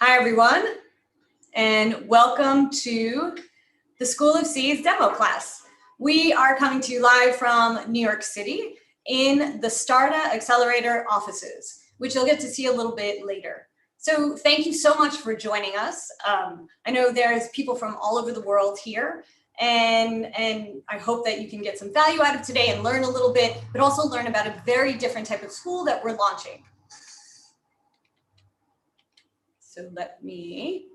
Hi, everyone, and welcome to the School of C's demo class. We are coming to you live from New York City in the Starta Accelerator offices, which you'll get to see a little bit later. So thank you so much for joining us. I know there's people from all over the world here, and I hope that you can get some value out of today and learn a little bit, but also learn about a very different type of school that we're launching. So let me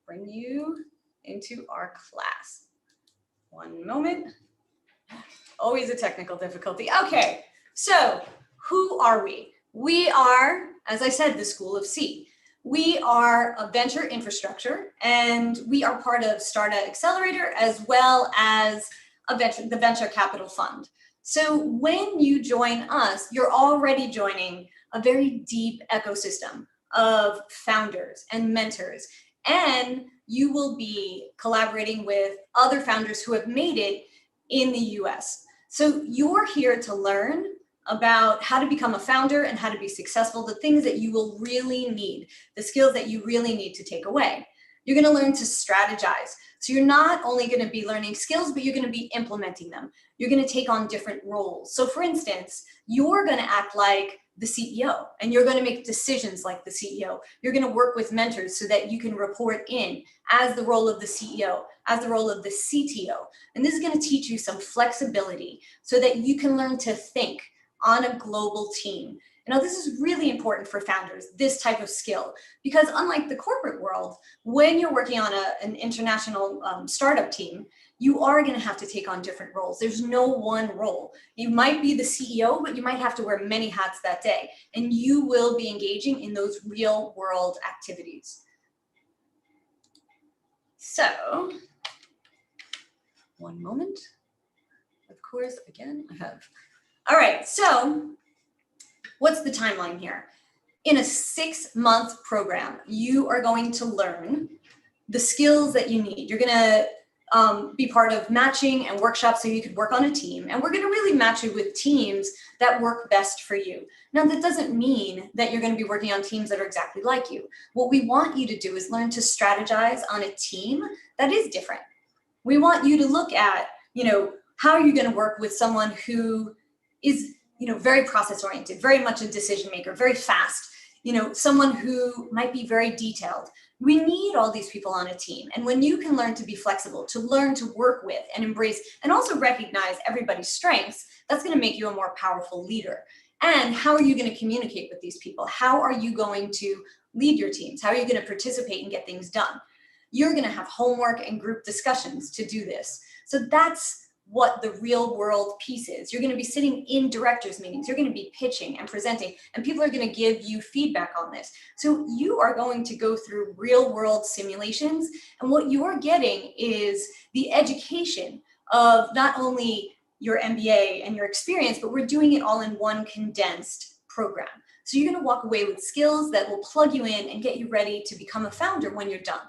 bring you into our class. One moment. Always a technical difficulty. Okay, so who are we? We are, as I said, the School of C. We are a venture infrastructure, and we are part of Starta Accelerator as well as the Venture Capital Fund. So when you join us, you're already joining a very deep ecosystem of founders and mentors, and you will be collaborating with other founders who have made it in the US. So you're here to learn about how to become a founder and how to be successful, the things that you will really need, the skills that you really need to take away. You're going to learn to strategize. So you're not only going to be learning skills, but you're going to be implementing them. You're going to take on different roles. So for instance, you're going to act like the CEO, and you're going to make decisions like the CEO. You're going to work with mentors so that you can report in as the role of the CEO, as the role of the CTO. And this is going to teach you some flexibility so that you can learn to think on a global team. Now, this is really important for founders, this type of skill, because unlike the corporate world, when you're working on an international startup team, you are going to have to take on different roles. There's no one role. You might be the CEO, but you might have to wear many hats that day, and you will be engaging in those real world activities. So, one moment. Of course, again, I have. All right, so what's the timeline here? In a 6-month program, you are going to learn the skills that you need. You're going to be part of matching and workshops so you could work on a team. And we're going to really match you with teams that work best for you. Now, that doesn't mean that you're going to be working on teams that are exactly like you. What we want you to do is learn to strategize on a team that is different. We want you to look at, how are you going to work with someone who is, very process oriented, very much a decision maker, very fast, someone who might be very detailed. We need all these people on a team. And when you can learn to be flexible, to learn to work with and embrace and also recognize everybody's strengths, that's going to make you a more powerful leader. And how are you going to communicate with these people? How are you going to lead your teams? How are you going to participate and get things done? You're going to have homework and group discussions to do this. So that's what the real world piece is. You're going to be sitting in directors meetings. You're going to be pitching and presenting, and people are going to give you feedback on this. So you are going to go through real world simulations, and what you're getting is the education of not only your MBA and your experience, but we're doing it all in one condensed program. So you're going to walk away with skills that will plug you in and get you ready to become a founder when you're done.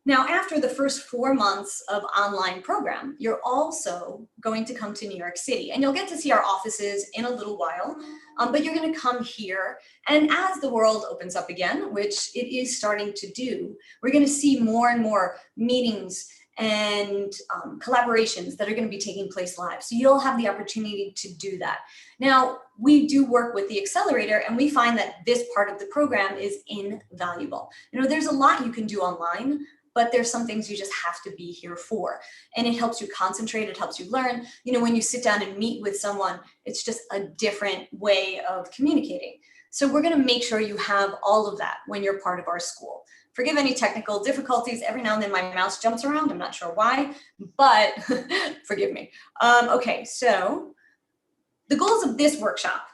Now, after the first 4 months of online program, you're also going to come to New York City, and you'll get to see our offices in a little while, but you're going to come here. And as the world opens up again, which it is starting to do, we're going to see more and more meetings and collaborations that are going to be taking place live. So you'll have the opportunity to do that. Now, we do work with the accelerator, and we find that this part of the program is invaluable. There's a lot you can do online, but there's some things you just have to be here for. And it helps you concentrate, it helps you learn. When you sit down and meet with someone, it's just a different way of communicating. So we're gonna make sure you have all of that when you're part of our school. Forgive any technical difficulties. Every now and then my mouse jumps around, I'm not sure why, but forgive me. Okay, so the goals of this workshop.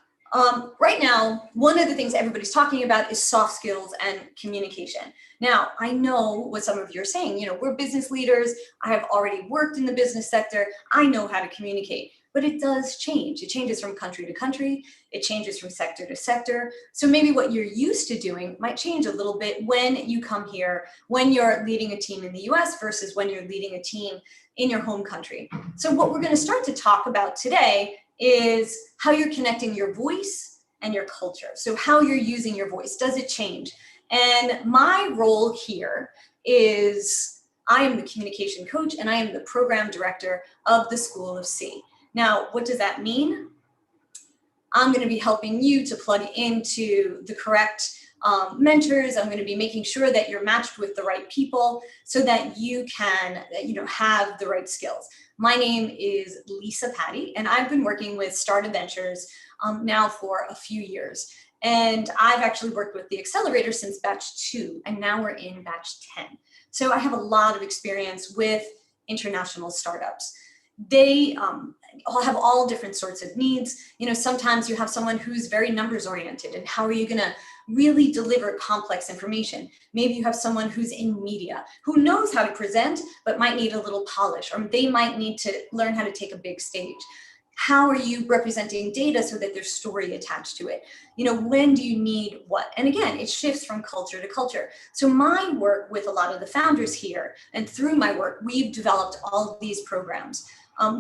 Right now, one of the things everybody's talking about is soft skills and communication. Now, I know what some of you are saying, we're business leaders. I have already worked in the business sector. I know how to communicate, but it does change. It changes from country to country. It changes from sector to sector. So maybe what you're used to doing might change a little bit when you come here, when you're leading a team in the US versus when you're leading a team in your home country. So what we're going to start to talk about today is how you're connecting your voice and your culture. So how you're using your voice, does it change? And my role here is I am the communication coach and I am the program director of the School of C. Now, what does that mean? I'm going to be helping you to plug into the correct mentors. I'm going to be making sure that you're matched with the right people so that you can, have the right skills. My name is Lisa Patti, and I've been working with Startup Ventures now for a few years. And I've actually worked with the accelerator since batch 2, and now we're in batch 10. So I have a lot of experience with international startups. They all have all different sorts of needs. Sometimes you have someone who's very numbers oriented, and how are you going to really deliver complex information? Maybe you have someone who's in media, who knows how to present, but might need a little polish, or they might need to learn how to take a big stage. How are you representing data so that there's story attached to it? When do you need what? And again, it shifts from culture to culture. So my work with a lot of the founders here, and through my work, we've developed all of these programs.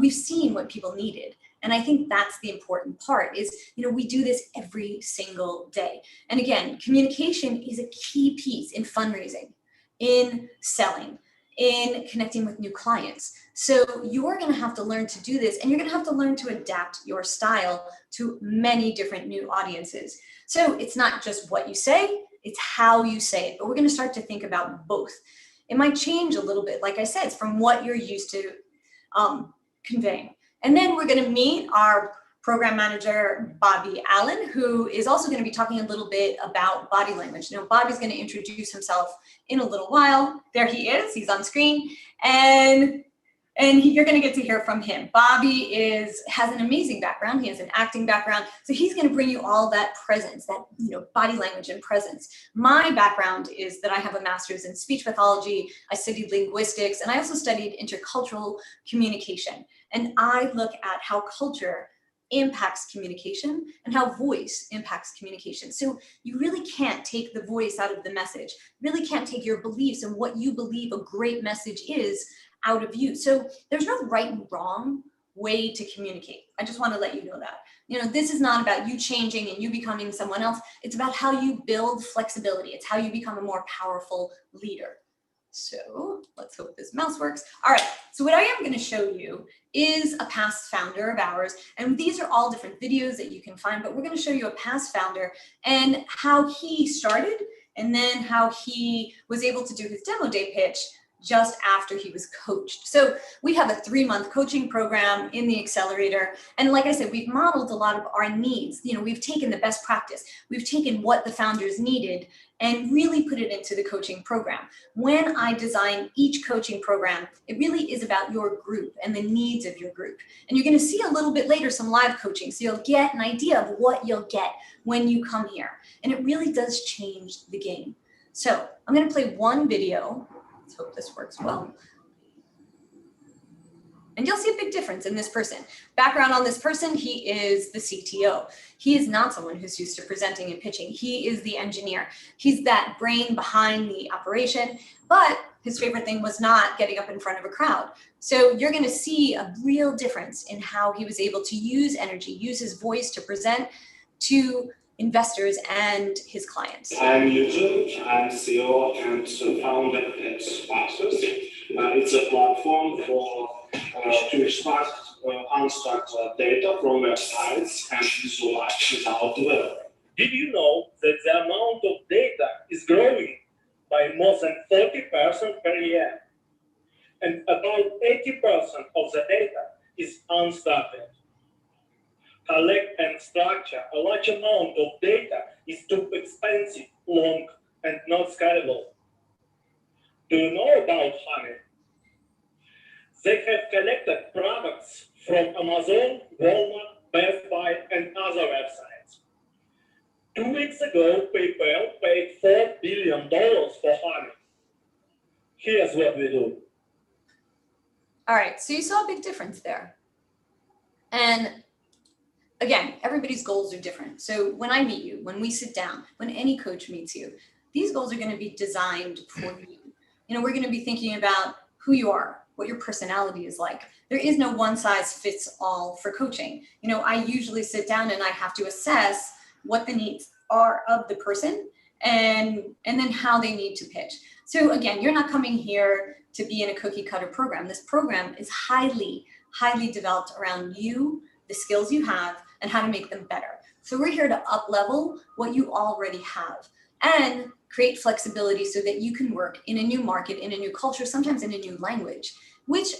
We've seen what people needed. And I think that's the important part is, we do this every single day. And again, communication is a key piece in fundraising, in selling, in connecting with new clients. So you're going to have to learn to do this, and you're going to have to learn to adapt your style to many different new audiences. So it's not just what you say, it's how you say it. But we're going to start to think about both. It might change a little bit, like I said, from what you're used to conveying. And then we're going to meet our program manager, Bobby Allen, who is also going to be talking a little bit about body language. Bobby's going to introduce himself in a little while. There he is. He's on screen. And you're going to get to hear from him. Bobby has an amazing background. He has an acting background. So he's going to bring you all that presence, that body language and presence. My background is that I have a master's in speech pathology. I studied linguistics, and I also studied intercultural communication. And I look at how culture impacts communication and how voice impacts communication. So you really can't take the voice out of the message. You really can't take your beliefs and what you believe a great message is out of you. So there's no right and wrong way to communicate. I just want to let you know that. This is not about you changing and you becoming someone else. It's about how you build flexibility. It's how you become a more powerful leader. So let's hope this mouse works. All right, so what I am going to show you is a past founder of ours. And these are all different videos that you can find, but we're going to show you a past founder and how he started, and then how he was able to do his demo day pitch just after he was coached. So we have a 3-month coaching program in the accelerator. And like I said, we've modeled a lot of our needs. We've taken the best practice. We've taken what the founders needed and really put it into the coaching program. When I design each coaching program, it really is about your group and the needs of your group. And you're going to see a little bit later some live coaching, so you'll get an idea of what you'll get when you come here. And it really does change the game. So I'm going to play one video. Let's hope this works well. And you'll see a big difference in this person. Background on this person, he is the CTO. He is not someone who's used to presenting and pitching. He is the engineer. He's that brain behind the operation, but his favorite thing was not getting up in front of a crowd. So you're going to see a real difference in how he was able to use energy, use his voice to present to investors and his clients. I'm Eugene. I'm CEO and founder at Samuseva. It's a platform to extract unstructured data from websites and visualize without developing. Did you know that the amount of data is growing by more than 30% per year? And about 80% of the data is unstructured. Collect and structure a large amount of data is too expensive, long, and not scalable. Do you know about Honey? They have collected products from Amazon, Walmart, Best Buy, and other websites. 2 weeks ago, PayPal paid $4 billion for Honey. Here's what we do. All right, so you saw a big difference there. And again, everybody's goals are different. So when I meet you, when we sit down, when any coach meets you, these goals are going to be designed for you. We're going to be thinking about who you are, what your personality is like. There is no one size fits all for coaching. I usually sit down and I have to assess what the needs are of the person and then how they need to pitch. So again, you're not coming here to be in a cookie cutter program. This program is highly developed around you, the skills you have, and how to make them better. So we're here to up level what you already have and create flexibility so that you can work in a new market, in a new culture, sometimes in a new language, which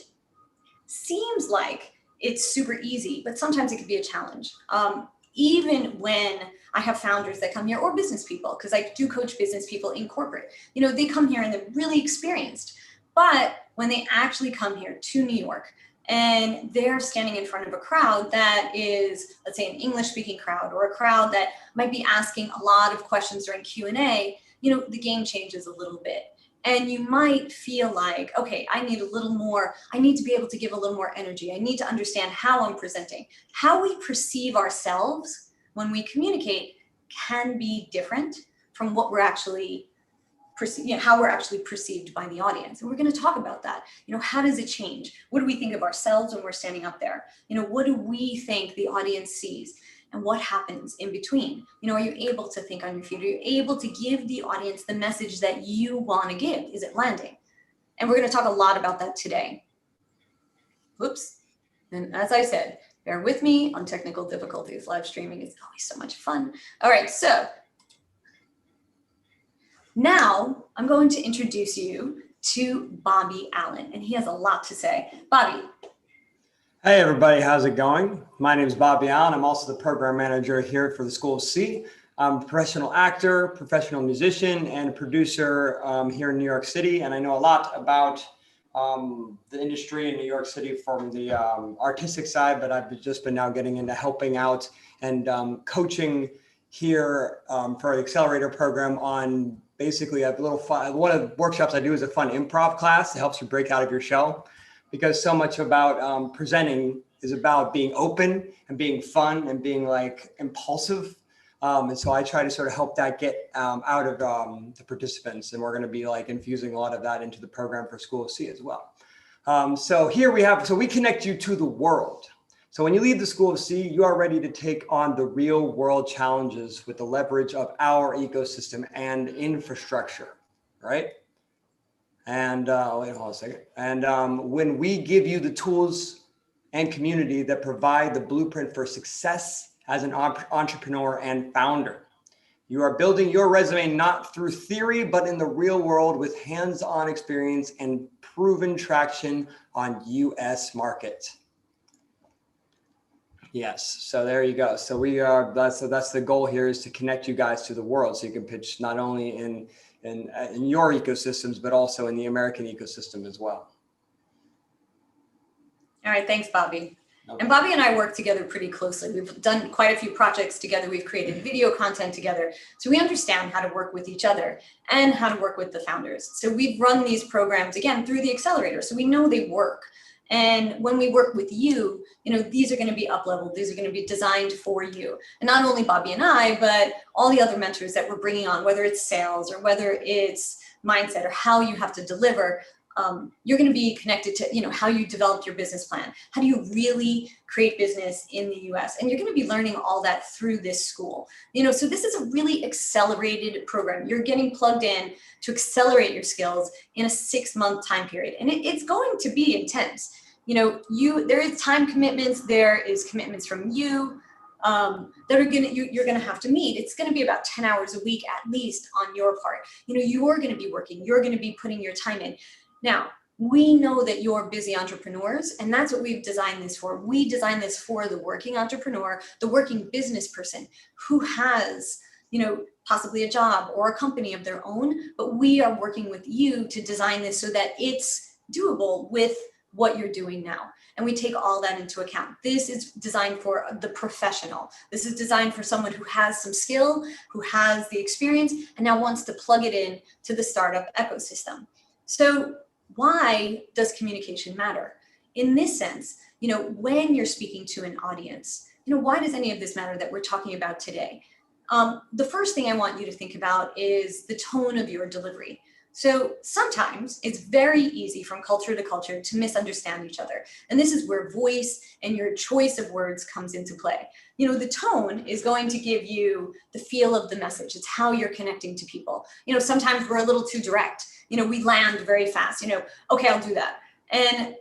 seems like it's super easy, but sometimes it can be a challenge. Even when I have founders that come here, or business people, because I do coach business people in corporate, you know, they come here and they're really experienced. But when they actually come here to New York and they're standing in front of a crowd that is, let's say, an English-speaking crowd, or a crowd that might be asking a lot of questions during Q&A, you know, the game changes a little bit. And you might feel like, okay, I need a little more, I need to be able to give a little more energy. I need to understand how I'm presenting. How we perceive ourselves when we communicate can be different from what we're actually how we're actually perceived by the audience. And we're going to talk about that. You know, how does it change? What do we think of ourselves when we're standing up there? You know, what do we think the audience sees? And what happens in between? You know, are you able to think on your feet? Are you able to give the audience the message that you want to give? Is it landing? And we're going to talk a lot about that today. Whoops. And as I said, bear with me on technical difficulties. Live streaming is always so much fun. All right, so now I'm going to introduce you to Bobby Allen, and he has a lot to say. Bobby. Hey everybody, how's it going? My name is Bobby Allen. I'm also the program manager here for the School of C. I'm a professional actor, professional musician, and producer here in New York City. And I know a lot about the industry in New York City from the artistic side, but I've just been now getting into helping out and coaching here for the accelerator program on basically a little fun. One of the workshops I do is a fun improv class that helps you break out of your shell, because so much about presenting is about being open and being fun and being like impulsive. And so I try to sort of help that get out of the participants. And we're going to be like infusing a lot of that into the program for School of C as well. So here we have, so we connect you to the world. So when you leave the School of C, you are ready to take on the real world challenges with the leverage of our ecosystem and infrastructure, right? And wait, hold on a second. And when we give you the tools and community that provide the blueprint for success as an entrepreneur and founder, you are building your resume not through theory, but in the real world with hands-on experience and proven traction on US market. Yes, so there you go. So we are, that's the goal here, is to connect you guys to the world so you can pitch not only in your ecosystems, but also in the American ecosystem as well. All right, thanks, Bobby. Okay. And Bobby and I work together pretty closely. We've done quite a few projects together. We've created video content together. So we understand how to work with each other and how to work with the founders. So we've run these programs, again, through the accelerator. So we know they work. And when we work with you, you know, these are going to be up-leveled. These are going to be designed for you. And not only Bobby and I, but all the other mentors that we're bringing on, whether it's sales or whether it's mindset or how you have to deliver, you're going to be connected to, you know, how you develop your business plan. How do you really create business in the US? And you're going to be learning all that through this school. You know, so this is a really accelerated program. You're getting plugged in to accelerate your skills in a 6-month time period. And it's going to be intense. You know, there is time commitments. There is commitments from you that are you're going to have to meet. It's going to be about 10 hours a week, at least, on your part. You know, you're going to be working. You're going to be putting your time in. Now, we know that you're busy entrepreneurs, and that's what we've designed this for. We designed this for the working entrepreneur, the working business person who has, you know, possibly a job or a company of their own, but we are working with you to design this so that it's doable with what you're doing now. And we take all that into account. This is designed for the professional. This is designed for someone who has some skill, who has the experience, and now wants to plug it in to the startup ecosystem. So why does communication matter? In this sense, you know, when you're speaking to an audience, you know, why does any of this matter that we're talking about today? The first thing I want you to think about is the tone of your delivery. So sometimes it's very easy from culture to culture to misunderstand each other. And this is where voice and your choice of words comes into play. you know, the tone is going to give you the feel of the message. It's how you're connecting to people. You know, sometimes we're a little too direct. You know, we land very fast, you know, okay, I'll do that. And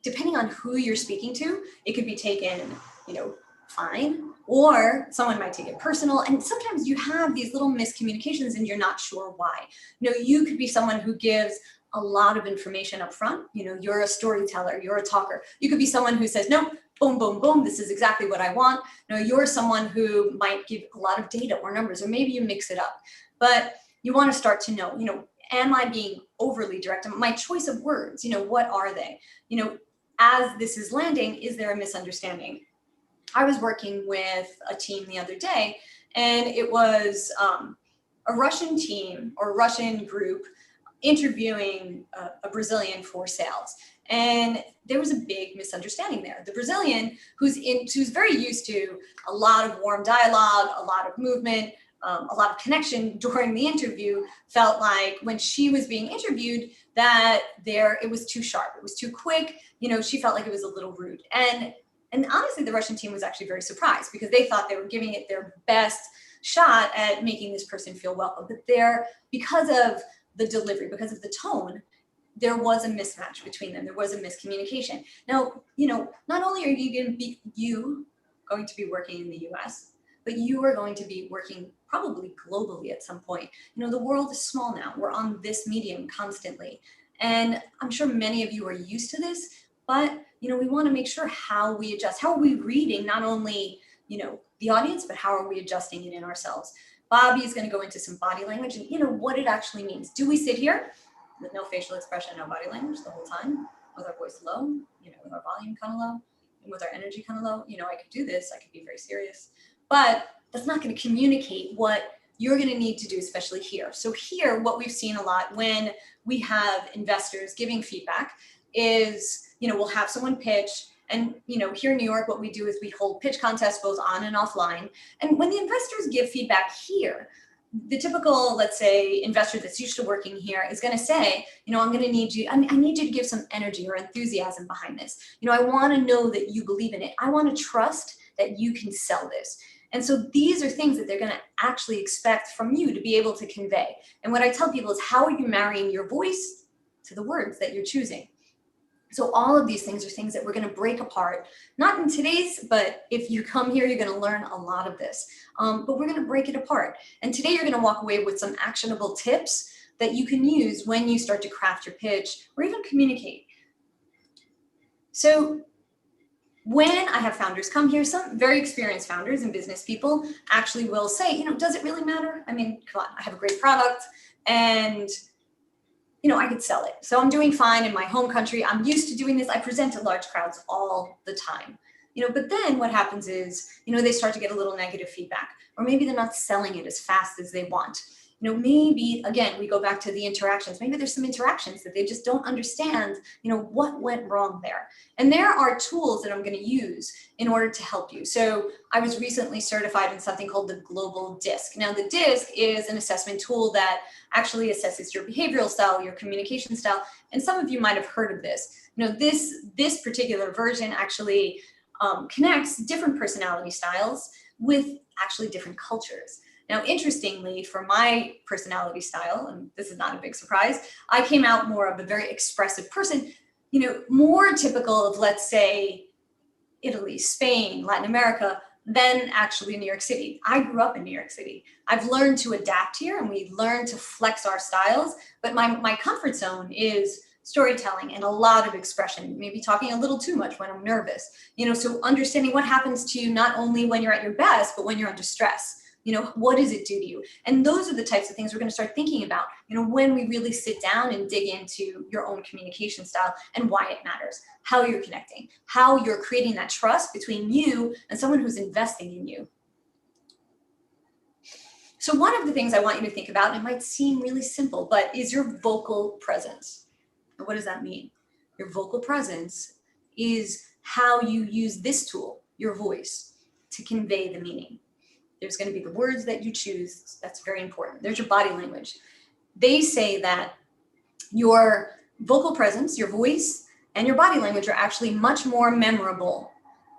depending on who you're speaking to, it could be taken, you know, fine, or someone might take it personal. And sometimes you have these little miscommunications and you're not sure why. You know, you could be someone who gives a lot of information up front. You know, you're a storyteller, you're a talker. You could be someone who says, no, boom, boom, boom, this is exactly what I want. You know, you're someone who might give a lot of data or numbers, or maybe you mix it up. But you want to start to know, you know, am I being overly direct? My choice of words, you know, what are they? You know, as this is landing, is there a misunderstanding? I was working with a team the other day, and it was a Russian team or Russian group interviewing a Brazilian for sales. And there was a big misunderstanding there. The Brazilian, who's very used to a lot of warm dialogue, a lot of movement, a lot of connection during the interview, felt like when she was being interviewed that it was too sharp, it was too quick. You know, she felt like it was a little rude. And honestly, the Russian team was actually very surprised because they thought they were giving it their best shot at making this person feel welcome. But because of the delivery, because of the tone, there was a mismatch between them. There was a miscommunication. Now, you know, not only are you going to be working in the US, but you are going to be working probably globally at some point. You know, the world is small now. We're on this medium constantly. And I'm sure many of you are used to this, but, you know, we want to make sure how we adjust. How are we reading not only, you know, the audience, but how are we adjusting it in ourselves? Bobby is going to go into some body language and, you know, what it actually means. Do we sit here with no facial expression, no body language the whole time, with our voice low, you know, with our volume kind of low, and with our energy kind of low? You know, I could do this, I could be very serious, but that's not going to communicate what you're going to need to do, especially here. So here, what we've seen a lot when we have investors giving feedback is, you know, we'll have someone pitch. And, you know, here in New York, what we do is we hold pitch contests both on and offline. And when the investors give feedback here, the typical, let's say, investor that's used to working here is going to say, you know, I'm going to need you, I need you to give some energy or enthusiasm behind this. You know, I want to know that you believe in it. I want to trust that you can sell this. And so these are things that they're going to actually expect from you to be able to convey. And what I tell people is, how are you marrying your voice to the words that you're choosing? So all of these things are things that we're going to break apart, not in today's, but if you come here, you're going to learn a lot of this, but we're going to break it apart. And today you're going to walk away with some actionable tips that you can use when you start to craft your pitch or even communicate. So when I have founders come here, some very experienced founders and business people actually will say, you know, does it really matter? I mean, come on, I have a great product and, you know, I could sell it. So I'm doing fine in my home country. I'm used to doing this. I present to large crowds all the time, you know, but then what happens is, you know, they start to get a little negative feedback, or maybe they're not selling it as fast as they want. You know, maybe, again, we go back to the interactions. Maybe there's some interactions that they just don't understand, you know, what went wrong there. And there are tools that I'm going to use in order to help you. So I was recently certified in something called the Global DISC. Now, the DISC is an assessment tool that actually assesses your behavioral style, your communication style. And some of you might have heard of this. You know, this particular version actually connects different personality styles with actually different cultures. Now, interestingly, for my personality style, and this is not a big surprise, I came out more of a very expressive person, you know, more typical of, let's say, Italy, Spain, Latin America, than actually New York City. I grew up in New York City. I've learned to adapt here and we learn to flex our styles, but my comfort zone is storytelling and a lot of expression, maybe talking a little too much when I'm nervous, you know, so understanding what happens to you not only when you're at your best, but when you're under stress. You know, what does it do to you? And those are the types of things we're going to start thinking about, you know, when we really sit down and dig into your own communication style and why it matters, how you're connecting, how you're creating that trust between you and someone who's investing in you. So one of the things I want you to think about, and it might seem really simple, but is your vocal presence. And what does that mean? Your vocal presence is how you use this tool, your voice, to convey the meaning. There's going to be the words that you choose. That's very important. There's your body language. They say that your vocal presence, your voice, and your body language are actually much more memorable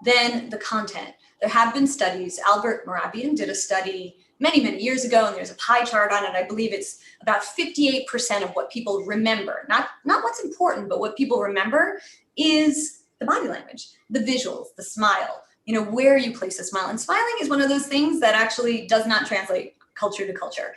than the content. There have been studies. Albert Mehrabian did a study many, many years ago, and there's a pie chart on it. I believe it's about 58% of what people remember, not what's important, but what people remember is the body language, the visuals, the smile, you know, where you place a smile. And smiling is one of those things that actually does not translate culture to culture.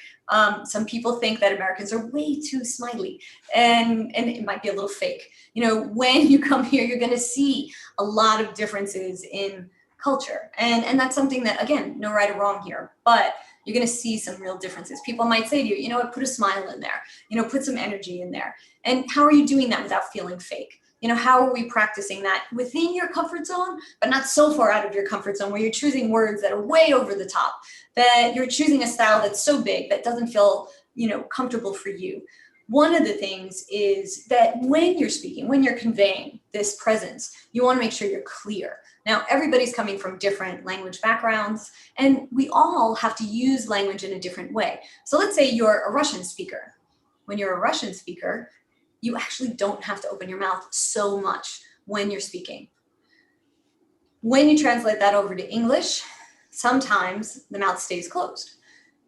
Some people think that Americans are way too smiley, and it might be a little fake. You know, when you come here, you're going to see a lot of differences in culture. And that's something that, again, no right or wrong here, but you're going to see some real differences. People might say to you, you know what, put a smile in there, you know, put some energy in there. And how are you doing that without feeling fake? You know, how are we practicing that within your comfort zone, but not so far out of your comfort zone where you're choosing words that are way over the top, that you're choosing a style that's so big that doesn't feel, you know, comfortable for you. One of the things is that when you're speaking, when you're conveying this presence, you want to make sure you're clear. Now, everybody's coming from different language backgrounds, and we all have to use language in a different way. So let's say you're a Russian speaker. When you're a Russian speaker, you actually don't have to open your mouth so much when you're speaking. When you translate that over to English, sometimes the mouth stays closed.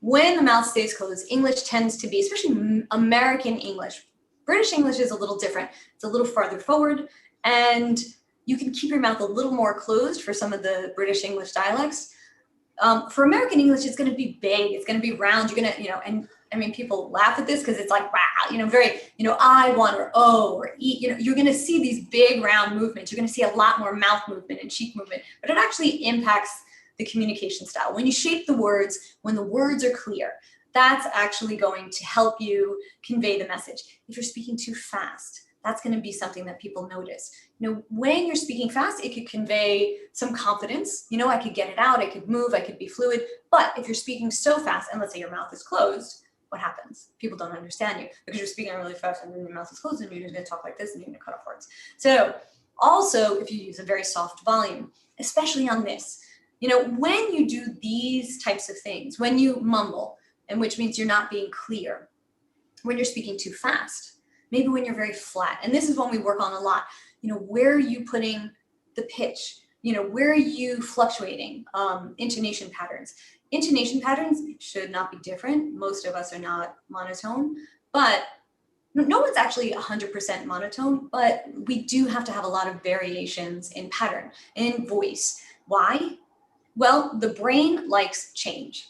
When the mouth stays closed, English tends to be, especially American English. British English is a little different. It's a little farther forward, and you can keep your mouth a little more closed for some of the British English dialects. For American English, it's going to be big. It's going to be round. You're going to, you know, and I mean, people laugh at this because it's like, wow, you know, very, you know, I want or oh or eat, you know, you're going to see these big round movements. You're going to see a lot more mouth movement and cheek movement, but it actually impacts the communication style. When you shape the words, when the words are clear, that's actually going to help you convey the message. If you're speaking too fast, that's going to be something that people notice. You know, when you're speaking fast, it could convey some confidence. You know, I could get it out, I could move, I could be fluid. But if you're speaking so fast, and let's say your mouth is closed, what happens? People don't understand you because you're speaking really fast and then your mouth is closed and you're just going to talk like this and you're going to cut off words. So also, if you use a very soft volume, especially on this, you know, when you do these types of things, when you mumble, and which means you're not being clear, when you're speaking too fast, maybe when you're very flat, and this is one we work on a lot, you know, where are you putting the pitch? You know, where are you fluctuating? Intonation patterns. Intonation patterns should not be different. Most of us are not monotone, but no one's actually 100% monotone, but we do have to have a lot of variations in pattern, in voice. Why? Well, the brain likes change.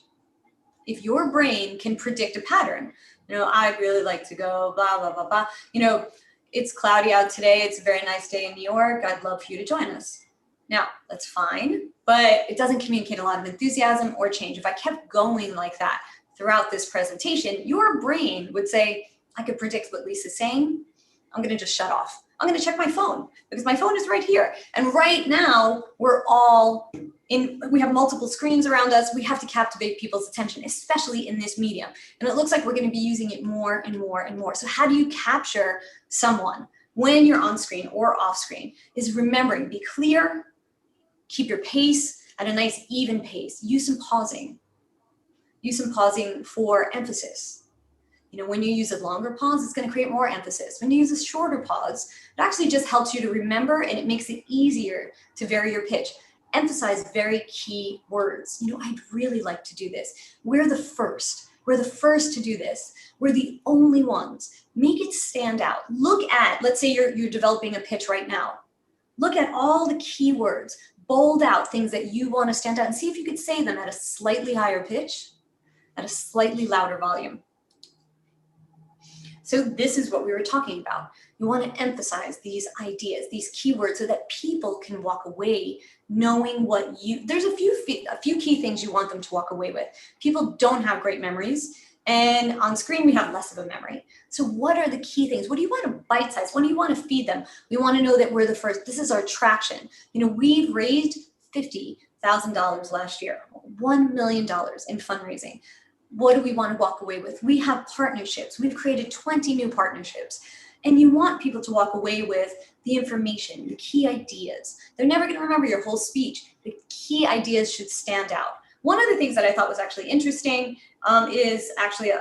If your brain can predict a pattern, you know, I'd really like to go blah, blah, blah, blah. You know, it's cloudy out today. It's a very nice day in New York. I'd love for you to join us. Now, that's fine, but it doesn't communicate a lot of enthusiasm or change. If I kept going like that throughout this presentation, your brain would say, I could predict what Lisa's saying. I'm going to just shut off. I'm going to check my phone because my phone is right here. And right now, we have multiple screens around us. We have to captivate people's attention, especially in this medium. And it looks like we're going to be using it more and more and more. So how do you capture someone when you're on screen or off screen? Is remembering, be clear, keep your pace at a nice even pace. Use some pausing. Use some pausing for emphasis. You know, when you use a longer pause, it's going to create more emphasis. When you use a shorter pause, it actually just helps you to remember, and it makes it easier to vary your pitch. Emphasize very key words. You know, I'd really like to do this. We're the first. We're the first to do this. We're the only ones. Make it stand out. Look at, let's say you're developing a pitch right now. Look at all the keywords. Bold out things that you want to stand out and see if you could say them at a slightly higher pitch, at a slightly louder volume. So this is what we were talking about. You want to emphasize these ideas, these keywords, so that people can walk away knowing what there's a few key things you want them to walk away with. People don't have great memories, and on screen we have less of a memory. So what are the key things? What do you want to bite size? What do you want to feed them? We want to know that we're the first. This is our traction. You know, we've raised $50,000 last year, $1 million in fundraising. What do we want to walk away with? We have partnerships. We've created 20 new partnerships. And you want people to walk away with the information, the key ideas. They're never going to remember your whole speech. The key ideas should stand out. One of the things that I thought was actually interesting is actually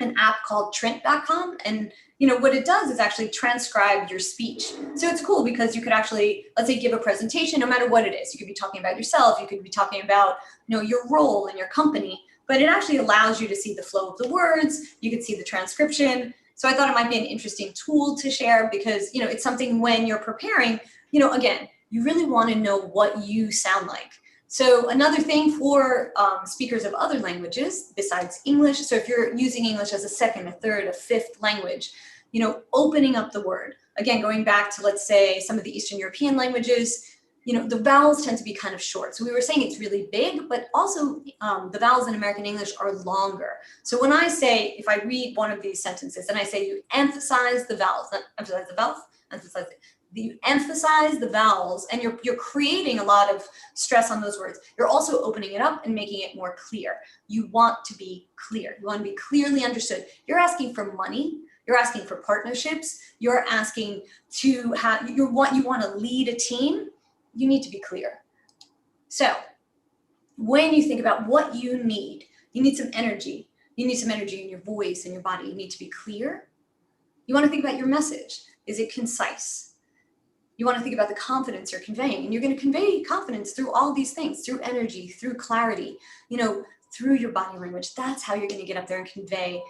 an app called Trent.com, and you know what it does is actually transcribe your speech. So it's cool because you could actually, let's say, give a presentation, no matter what it is. You could be talking about yourself, you could be talking about, you know, your role in your company, but it actually allows you to see the flow of the words. You can see the transcription. So I thought it might be an interesting tool to share because, you know, it's something when you're preparing, you know, again, you really want to know what you sound like. So another thing for speakers of other languages besides English, so if you're using English as a second, a third, a fifth language, you know, opening up the word. Again, going back to, let's say, some of the Eastern European languages, you know, the vowels tend to be kind of short. So we were saying it's really big, but also the vowels in American English are longer. So when I say, if I read one of these sentences and I say you emphasize the vowels, not emphasize the vowels, emphasize it. You emphasize the vowels and you're creating a lot of stress on those words. You're also opening it up and making it more clear. You want to be clear. You want to be clearly understood. You're asking for money. You're asking for partnerships. You're asking to have, you want to lead a team. You need to be clear. So when you think about what you need some energy. You need some energy in your voice and your body. You need to be clear. You want to think about your message. Is it concise? You want to think about the confidence you're conveying, and you're going to convey confidence through all these things, through energy, through clarity, you know, through your body language. That's how you're going to get up there and convey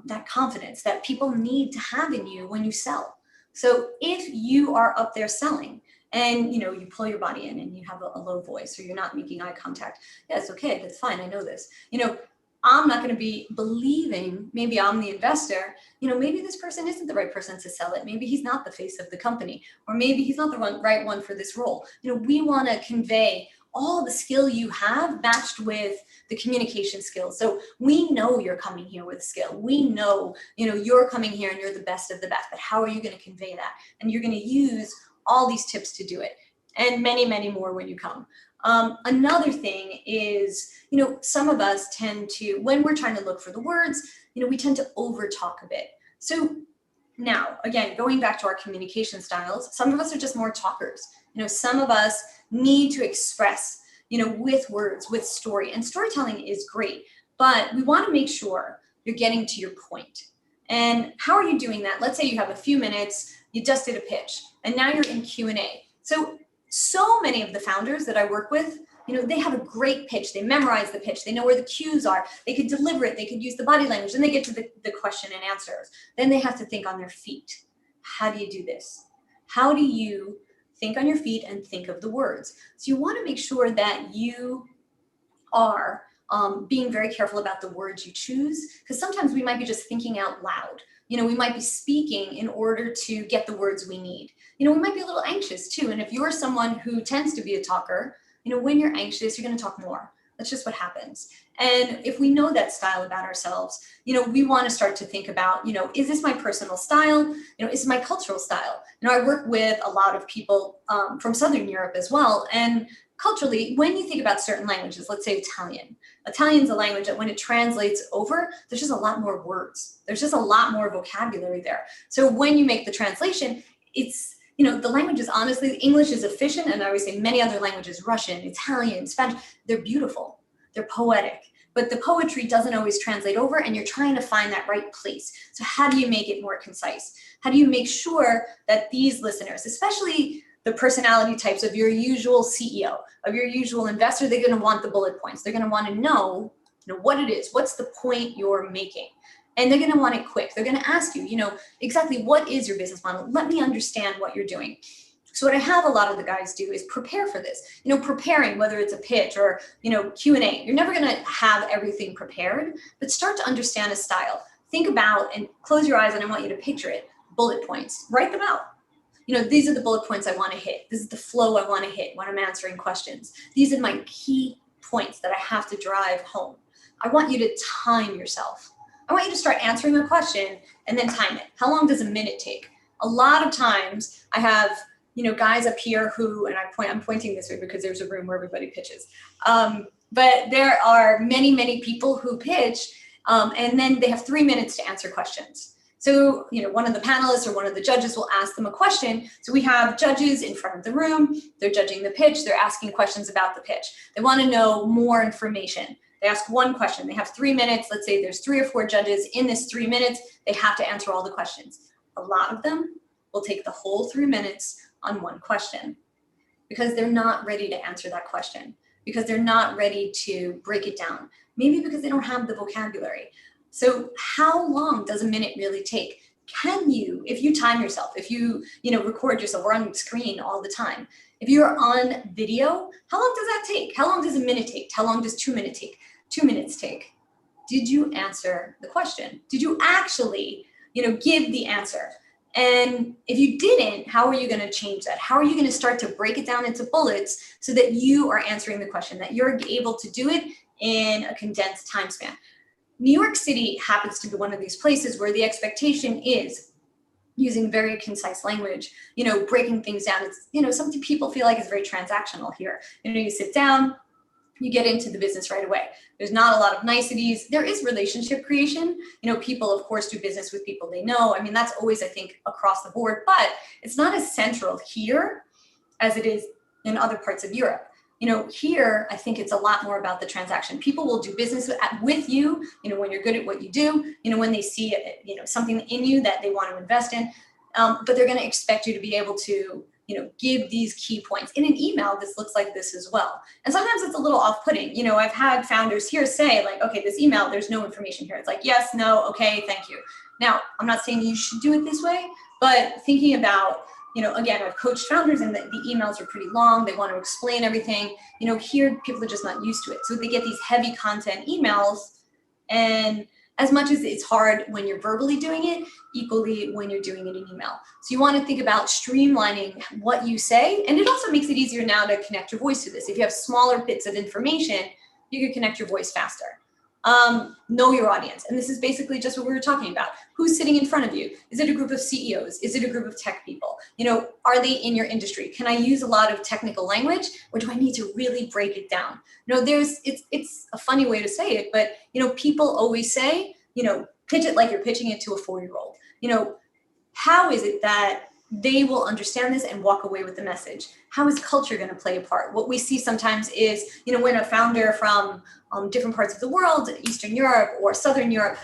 that confidence that people need to have in you when you sell. So if you are up there selling and, you know, you pull your body in and you have a low voice or you're not making eye contact, yeah, it's okay. That's fine. I know this. You know, I'm not going to be believing, maybe I'm the investor, you know, maybe this person isn't the right person to sell it. Maybe he's not the face of the company, or maybe he's not the right one for this role. You know, we want to convey all the skill you have matched with the communication skills. So we know you're coming here with skill. We know, you know, you're coming here and you're the best of the best, but how are you going to convey that? And you're going to use all these tips to do it, and many, many more when you come. Another thing is, you know, some of us tend to, when we're trying to look for the words, you know, we tend to over talk a bit. So now, again, going back to our communication styles, some of us are just more talkers. You know, some of us need to express, you know, with words, with story, and storytelling is great, but we want to make sure you're getting to your point. And how are you doing that? Let's say you have a few minutes, you just did a pitch, and now you're in Q&A. So many of the founders that I work with, you know, they have a great pitch. They memorize the pitch. They know where the cues are. They could deliver it. They could use the body language. Then they get to the question and answers. Then they have to think on their feet. How do you do this? How do you think on your feet and think of the words? So you want to make sure that you are being very careful about the words you choose, because sometimes we might be just thinking out loud. You know, we might be speaking in order to get the words we need. You know, we might be a little anxious too. And if you're someone who tends to be a talker, you know, when you're anxious, you're going to talk more. That's just what happens. And if we know that style about ourselves, you know, we want to start to think about, you know, is this my personal style? You know, is it my cultural style? You know, I work with a lot of people from Southern Europe as well. And culturally, when you think about certain languages, let's say Italian's a language that when it translates over, there's just a lot more words. There's just a lot more vocabulary there. So when you make the translation, it's, you know, the languages, honestly, English is efficient, and I always say many other languages, Russian, Italian, Spanish, they're beautiful, they're poetic, but the poetry doesn't always translate over, and you're trying to find that right place. So how do you make it more concise? How do you make sure that these listeners, especially the personality types of your usual CEO, of your usual investor, they're going to want the bullet points. They're going to want to know, you know, what it is, what's the point you're making. And they're going to want it quick. They're going to ask you, you know, exactly what is your business model? Let me understand what you're doing. So what I have a lot of the guys do is prepare for this, you know, preparing, whether it's a pitch or, you know, Q&A. You're never going to have everything prepared, but start to understand a style. Think about and close your eyes, and I want you to picture it. Bullet points, write them out. You know, these are the bullet points I want to hit. This is the flow I want to hit when I'm answering questions. These are my key points that I have to drive home. I want you to time yourself. I want you to start answering a question and then time it. How long does a minute take? A lot of times I have, you know, guys up here who, and I'm pointing this way because there's a room where everybody pitches. But there are many, many people who pitch, and then they have 3 minutes to answer questions. So, you know, one of the panelists or one of the judges will ask them a question. So we have judges in front of the room. They're judging the pitch. They're asking questions about the pitch. They want to know more information. They ask one question. They have 3 minutes. Let's say there's 3 or 4 judges. In this 3 minutes, they have to answer all the questions. A lot of them will take the whole 3 minutes on one question because they're not ready to answer that question, because they're not ready to break it down. Maybe because they don't have the vocabulary. So how long does a minute really take? Can you, if you time yourself, if you record yourself, or on screen all the time, if you're on video, how long does that take? How long does a minute take? How long does 2 minutes take? 2 minutes take? Did you answer the question? Did you actually, give the answer? And if you didn't, how are you going to change that? How are you going to start to break it down into bullets so that you are answering the question, that you're able to do it in a condensed time span? New York City happens to be one of these places where the expectation is using very concise language, breaking things down. It's, something people feel like is very transactional here. You sit down, you get into the business right away. There's not a lot of niceties. There is relationship creation. People, of course, do business with people they know. I mean, that's always, I think, across the board, but it's not as central here as it is in other parts of Europe. Here, I think it's a lot more about the transaction. People will do business with you, when you're good at what you do, when they see, something in you that they want to invest in, but they're going to expect you to be able to, give these key points. In an email, this looks like this as well. And sometimes it's a little off-putting. I've had founders here say like, okay, this email, there's no information here. It's like, yes, no, okay, thank you. Now, I'm not saying you should do it this way, but thinking about, again, I've coached founders and the emails are pretty long. They want to explain everything. Here, people are just not used to it. So they get these heavy content emails. And as much as it's hard when you're verbally doing it, equally when you're doing it in email. So you want to think about streamlining what you say. And it also makes it easier now to connect your voice to this. If you have smaller bits of information, you can connect your voice faster. Know your audience. And this is basically just what we were talking about. Who's sitting in front of you? Is it a group of CEOs? Is it a group of tech people? Are they in your industry? Can I use a lot of technical language, or do I need to really break it down? It's a funny way to say it, but people always say, pitch it like you're pitching it to a 4-year-old. How is it that they will understand this and walk away with the message? How is culture going to play a part? What we see sometimes is, when a founder from different parts of the world, Eastern Europe or Southern Europe,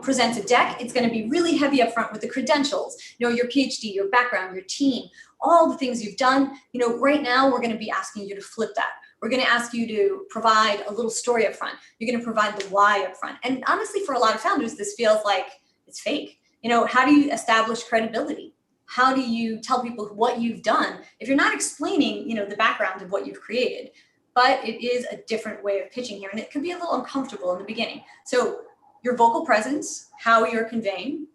presents a deck, it's going to be really heavy up front with the credentials, your PhD, your background, your team, all the things you've done. Right now we're going to be asking you to flip that. We're going to ask you to provide a little story up front. You're going to provide the why up front. And honestly, for a lot of founders, this feels like it's fake. How do you establish credibility? How do you tell people what you've done if you're not explaining, the background of what you've created? But it is a different way of pitching here, and it can be a little uncomfortable in the beginning. So your vocal presence, how you're conveying,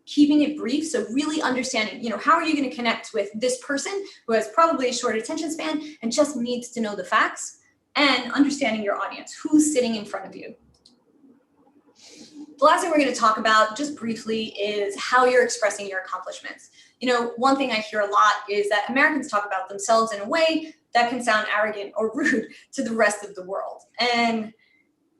keeping it brief. So really understanding, how are you going to connect with this person who has probably a short attention span and just needs to know the facts, and understanding your audience, who's sitting in front of you. The last thing we're going to talk about just briefly is how you're expressing your accomplishments. One thing I hear a lot is that Americans talk about themselves in a way that can sound arrogant or rude to the rest of the world. And,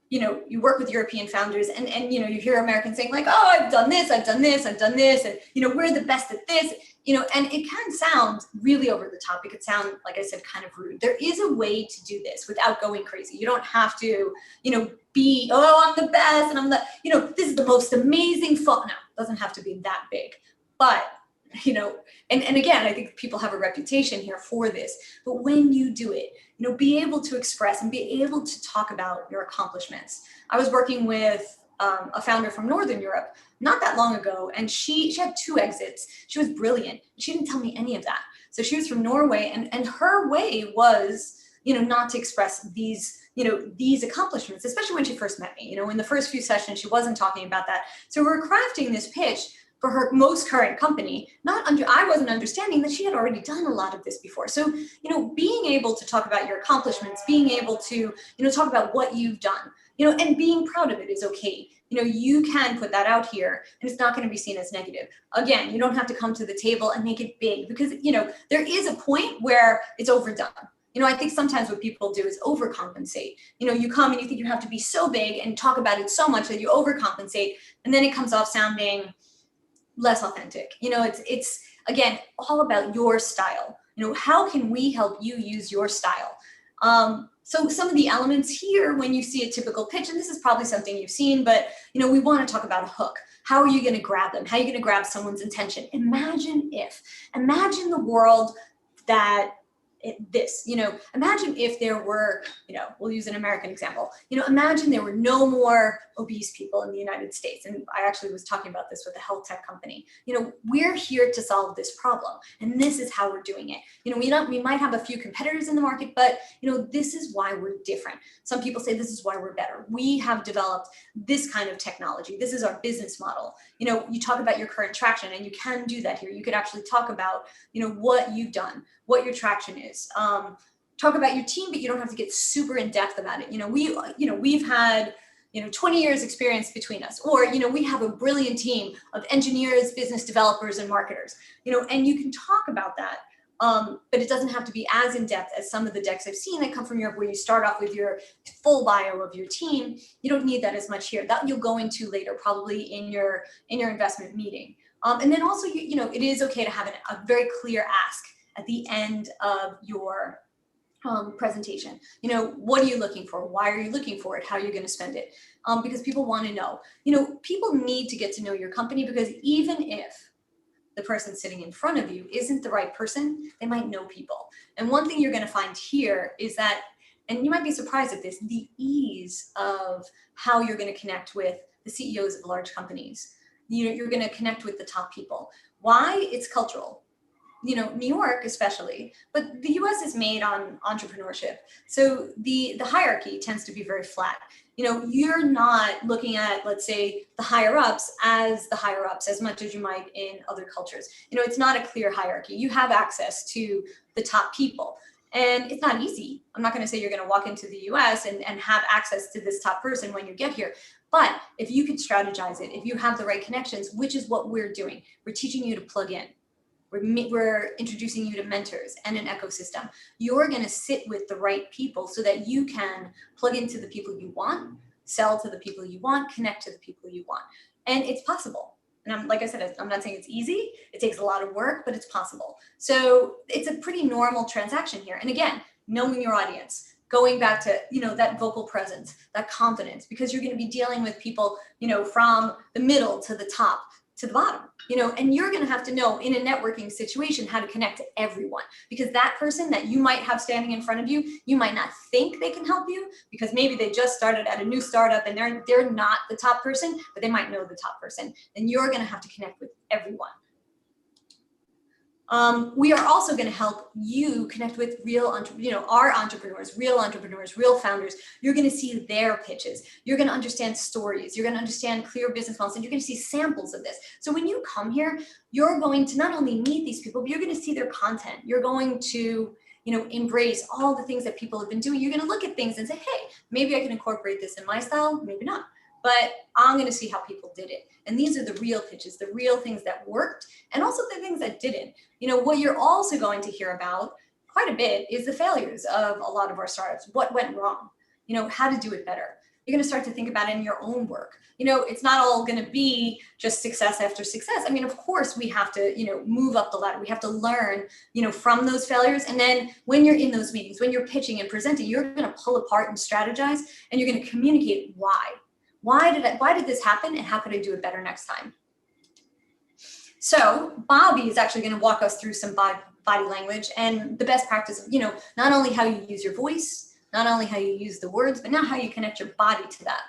you work with European founders and you hear Americans saying like, oh, I've done this, I've done this, I've done this. And, we're the best at this, and it can sound really over the top. It could sound, like I said, kind of rude. There is a way to do this without going crazy. You don't have to, be, oh, I'm the best. And I'm the, this is the most amazing No, it doesn't have to be that big, but and again, I think people have a reputation here for this, but when you do it, be able to express and be able to talk about your accomplishments. I was working with a founder from Northern Europe not that long ago, and she had 2 exits. She was brilliant. She didn't tell me any of that. So she was from Norway, and her way was, not to express these accomplishments, especially when she first met me. In the first few sessions, she wasn't talking about that. So we're crafting this pitch for her most current company. I wasn't understanding that she had already done a lot of this before. So, being able to talk about your accomplishments, being able to, talk about what you've done, and being proud of it is okay. You can put that out here and it's not going to be seen as negative. Again, you don't have to come to the table and make it big because, there is a point where it's overdone. I think sometimes what people do is overcompensate. You come and you think you have to be so big and talk about it so much that you overcompensate, and then it comes off sounding less authentic. It's again, all about your style. How can we help you use your style? So some of the elements here, when you see a typical pitch, and this is probably something you've seen, but we want to talk about a hook. How are you going to grab them? How are you going to grab someone's attention? Imagine the world that imagine if there were, we'll use an American example, imagine there were no more obese people in the United States. And I actually was talking about this with a health tech company. We're here to solve this problem, and this is how we're doing it. We might have a few competitors in the market, but this is why we're different. Some people say this is why we're better. We have developed this kind of technology. This is our business model. You talk about your current traction, and you can do that here. You could actually talk about, what you've done, what your traction is. Talk about your team, but you don't have to get super in depth about it. We've had 20 years experience between us, or we have a brilliant team of engineers, business developers, and marketers. And you can talk about that, but it doesn't have to be as in depth as some of the decks I've seen that come from Europe, where you start off with your full bio of your team. You don't need that as much here. That you'll go into later, probably in your investment meeting. And then also, it is okay to have a very clear ask at the end of your presentation. What are you looking for? Why are you looking for it? How are you going to spend it? Because people want to know. People need to get to know your company, because even if the person sitting in front of you isn't the right person, they might know people. And one thing you're going to find here is that, and you might be surprised at this, the ease of how you're going to connect with the CEOs of large companies. You're going to connect with the top people. Why? It's cultural. New York especially, but the US is made on entrepreneurship. So the hierarchy tends to be very flat. You're not looking at, let's say, the higher ups as much as you might in other cultures. It's not a clear hierarchy. You have access to the top people, and it's not easy. I'm not going to say you're going to walk into the US and have access to this top person when you get here. But if you can strategize it, if you have the right connections, which is what we're doing, we're teaching you to plug in. We're introducing you to mentors and an ecosystem. You're going to sit with the right people so that you can plug into the people you want, sell to the people you want, connect to the people you want. And it's possible. And like I said, I'm not saying it's easy. It takes a lot of work, but it's possible. So it's a pretty normal transaction here. And again, knowing your audience, going back to, that vocal presence, that confidence, because you're going to be dealing with people, from the middle to the top, to the bottom, and you're going to have to know in a networking situation how to connect to everyone, because that person that you might have standing in front of you, you might not think they can help you, because maybe they just started at a new startup and they're not the top person, but they might know the top person. Then you're going to have to connect with everyone. We are also going to help you connect with our entrepreneurs, real founders. You're going to see their pitches. You're going to understand stories. You're going to understand clear business models, and you're going to see samples of this. So when you come here, you're going to not only meet these people, but you're going to see their content. You're going to, embrace all the things that people have been doing. You're going to look at things and say, hey, maybe I can incorporate this in my style, maybe not. But I'm going to see how people did it. And these are the real pitches, the real things that worked, and also the things that didn't. What you're also going to hear about quite a bit is the failures of a lot of our startups. What went wrong? How to do it better. You're going to start to think about it in your own work. It's not all going to be just success after success. I mean, of course, we have to, move up the ladder. We have to learn, from those failures. And then when you're in those meetings, when you're pitching and presenting, you're going to pull apart and strategize, and you're going to communicate why. Why did this happen, and how could I do it better next time? So Bobby is actually going to walk us through some body language and the best practice of, not only how you use your voice, not only how you use the words, but now how you connect your body to that.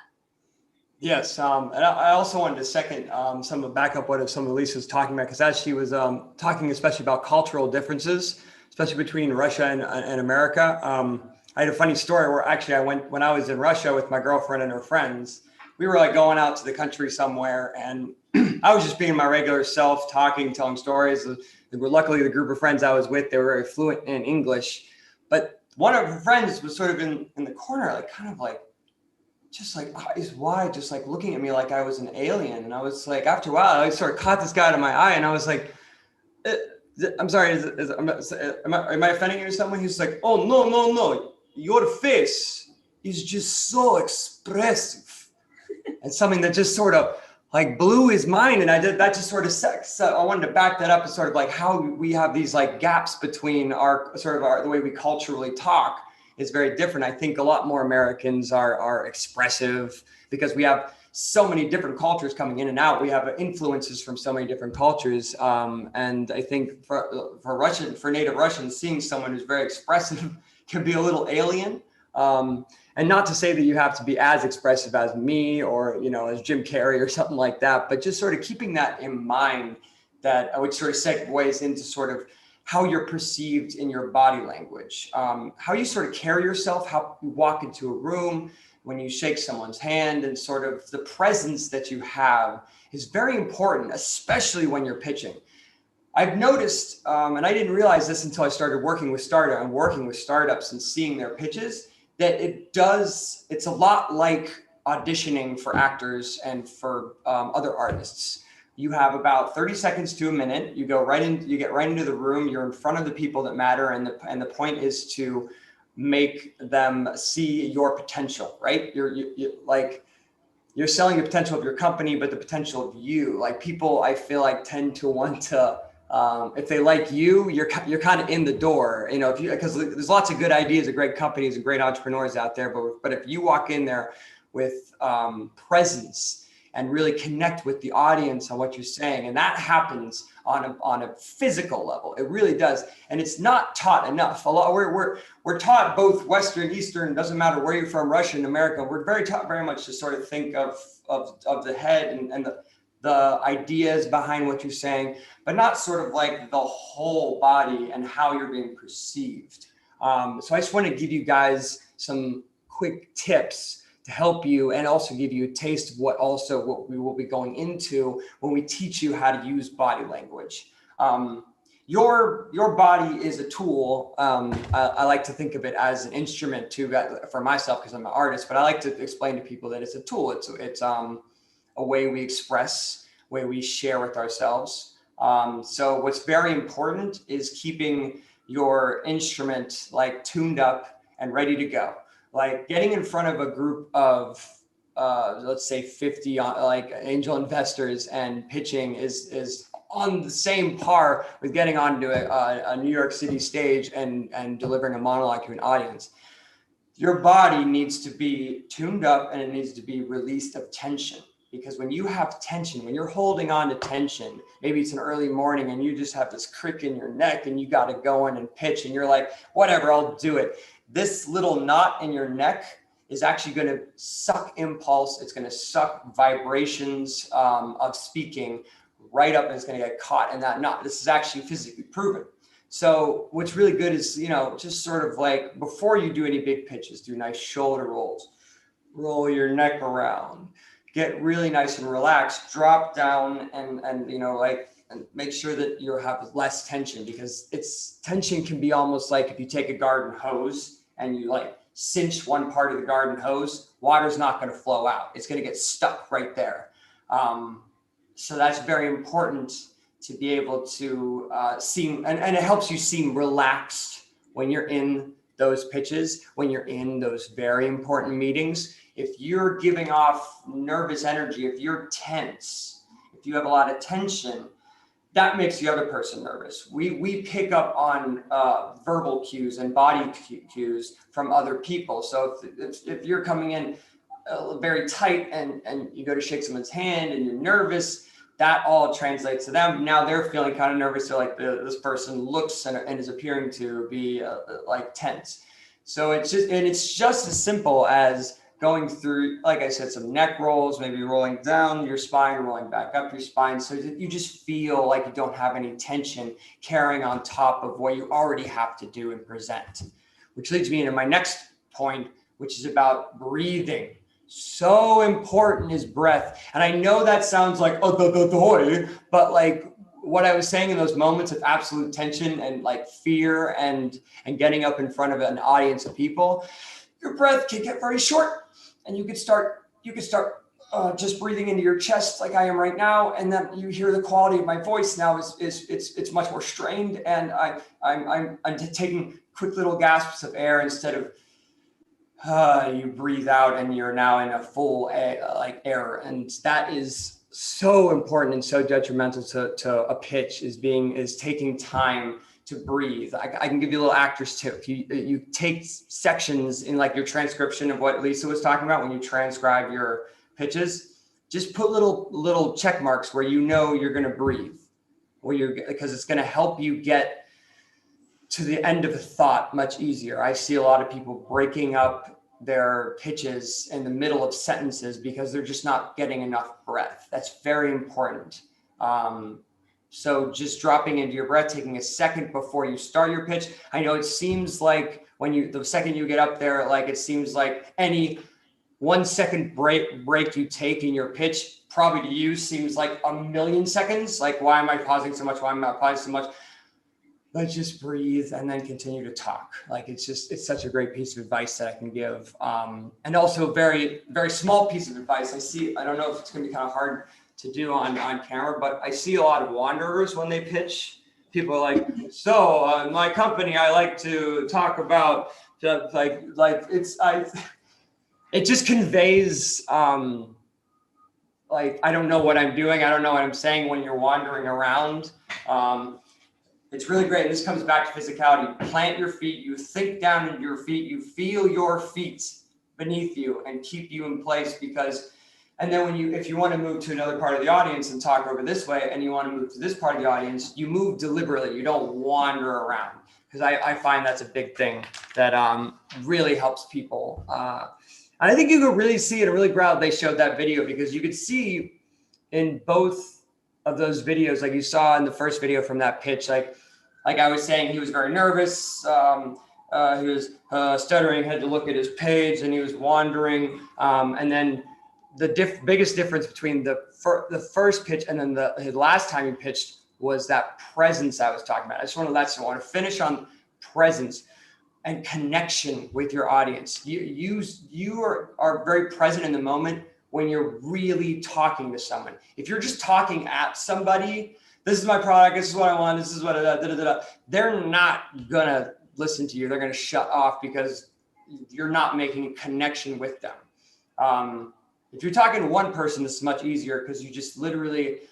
Yes, and I also wanted to second some of what some of Lisa was talking about, because as she was talking especially about cultural differences, especially between Russia and America. I had a funny story where actually when I was in Russia with my girlfriend and her friends. We were like going out to the country somewhere, and I was just being my regular self, talking, telling stories. Luckily, the group of friends I was with, they were very fluent in English. But one of her friends was sort of in the corner, eyes wide, just like looking at me like I was an alien. And I was like, after a while, I sort of caught this guy out of my eye, and I was like, I'm sorry, am I offending you or something? He's like, oh, no. Your face is just so expressive. And something that just sort of like blew his mind. And that just sort of, I wanted to back that up as sort of like how we have these like gaps between the way we culturally talk is very different. I think a lot more Americans are expressive because we have so many different cultures coming in and out. We have influences from so many different cultures. And I think for native Russians, seeing someone who's very expressive can be a little alien. And not to say that you have to be as expressive as me or, as Jim Carrey or something like that, but just sort of keeping that in mind, that which sort of segues into sort of how you're perceived in your body language, how you sort of carry yourself, how you walk into a room, when you shake someone's hand, and sort of the presence that you have is very important, especially when you're pitching. I've noticed, and I didn't realize this until I started working with startups and seeing their pitches, that it's a lot like auditioning for actors and for other artists. You have about 30 seconds to a minute. You get right into the room. You're in front of the people that matter, and the point is to make them see your potential, right? You're selling the potential of your company, but the potential of you. Like, people, I feel like, tend to want to, if they like you, you're kind of in the door, because there's lots of good ideas and great companies and great entrepreneurs out there, but if you walk in there with presence and really connect with the audience on what you're saying, and that happens on a physical level, it really does, and it's not taught enough. We're taught both Western, Eastern, doesn't matter where you're from, Russian, America. We're taught very much to sort of think of the head and the ideas behind what you're saying, but not sort of like the whole body and how you're being perceived. So I just want to give you guys some quick tips to help you and also give you a taste of what we will be going into when we teach you how to use body language. Your body is a tool. I like to think of it as an instrument too, for myself, because I'm an artist, but I like to explain to people that it's a tool. It's a way we express, way we share with ourselves. So what's very important is keeping your instrument tuned up and ready to go. Like, getting in front of a group of, let's say 50 angel investors and pitching is on the same par with getting onto a New York City stage and delivering a monologue to an audience. Your body needs to be tuned up, and it needs to be released of tension. Because when you have tension, when you're holding on to tension, maybe it's an early morning and you just have this crick in your neck and you got to go in and pitch and you're like, whatever, I'll do it. This little knot in your neck is actually going to suck impulse. It's going to suck vibrations of speaking right up, and it's going to get caught in that knot. This is actually physically proven. So what's really good is, just sort of like, before you do any big pitches, do nice shoulder rolls, roll your neck around, get really nice and relaxed, drop down and make sure that you have less tension, because tension can be almost like if you take a garden hose and you cinch one part of the garden hose, water's not going to flow out. It's going to get stuck right there. So that's very important to be able to seem, and it helps you seem relaxed when you're in those pitches, when you're in those very important meetings. If you're giving off nervous energy, if you're tense, if you have a lot of tension, that makes the other person nervous. We pick up on verbal cues and body cues from other people. So if you're coming in very tight and you go to shake someone's hand and you're nervous, that all translates to them. Now they're feeling kind of nervous. They're like, this person looks and is appearing to be tense. So it's just as simple as going through, like I said, some neck rolls, maybe rolling down your spine, rolling back up your spine, so that you just feel like you don't have any tension carrying on top of what you already have to do and present. Which leads me into my next point, which is about breathing. So important is breath. And I know that sounds like, but what I was saying in those moments of absolute tension and fear and getting up in front of an audience of people, your breath can get very short. And you could start just breathing into your chest like I am right now, and then you hear the quality of my voice now is much more strained, and I'm taking quick little gasps of air instead of you breathe out and you're now in a full air, and that is so important and so detrimental to a pitch is taking time to breathe. I can give you little actors tip. You take sections in like your transcription of what Lisa was talking about when you transcribe your pitches, just put little check marks where you know you're going to breathe, because it's going to help you get to the end of a thought much easier. I see a lot of people breaking up their pitches in the middle of sentences because they're just not getting enough breath. That's very important. So just dropping into your breath, taking a second before you start your pitch. I know it seems like the second you get up there, like it seems like any 1 second break you take in your pitch, probably to you seems like a million seconds. Like, why am I pausing so much? Why am I pausing so much? Let's just breathe and then continue to talk. Like, it's such a great piece of advice that I can give. And also very, very small piece of advice. I don't know if it's gonna be kind of hard to do on camera, but I see a lot of wanderers when they pitch. People are like, so my company, I like to talk about it just conveys like, I don't know what I'm doing. I don't know what I'm saying when you're wandering around. It's really great. This comes back to physicality. Plant your feet. You think down into your feet. You feel your feet beneath you and keep you in place, and then if you want to move to another part of the audience and talk over this way, and you want to move to this part of the audience, you move deliberately. You don't wander around, because I find that's a big thing that really helps people. And I think you could really see it. I'm really proud they showed that video, because you could see in both of those videos, like you saw in the first video from that pitch, like I was saying, he was very nervous. He was stuttering, had to look at his page, and he was wandering. And then the biggest difference between the first pitch and then the last time he pitched was that presence I was talking about. I want to finish on presence and connection with your audience. You are very present in the moment when you're really talking to someone. If you're just talking at somebody, this is my product, this is what I want, this is what they're not gonna listen to you. They're gonna shut off because you're not making a connection with them. If you're talking to one person, this is much easier, because you just literally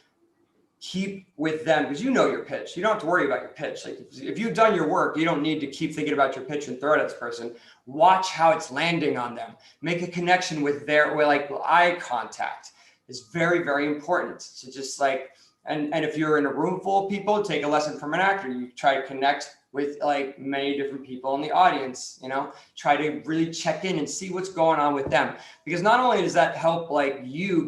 keep with them, because you know your pitch. You don't have to worry about your pitch. Like, if you've done your work, you don't need to keep thinking about your pitch and throw it at this person. Watch how it's landing on them. Make a connection with eye contact is very, very important. So just like, and if you're in a room full of people, take a lesson from an actor. You try to connect with like many different people in the audience, try to really check in and see what's going on with them. Because not only does that help like you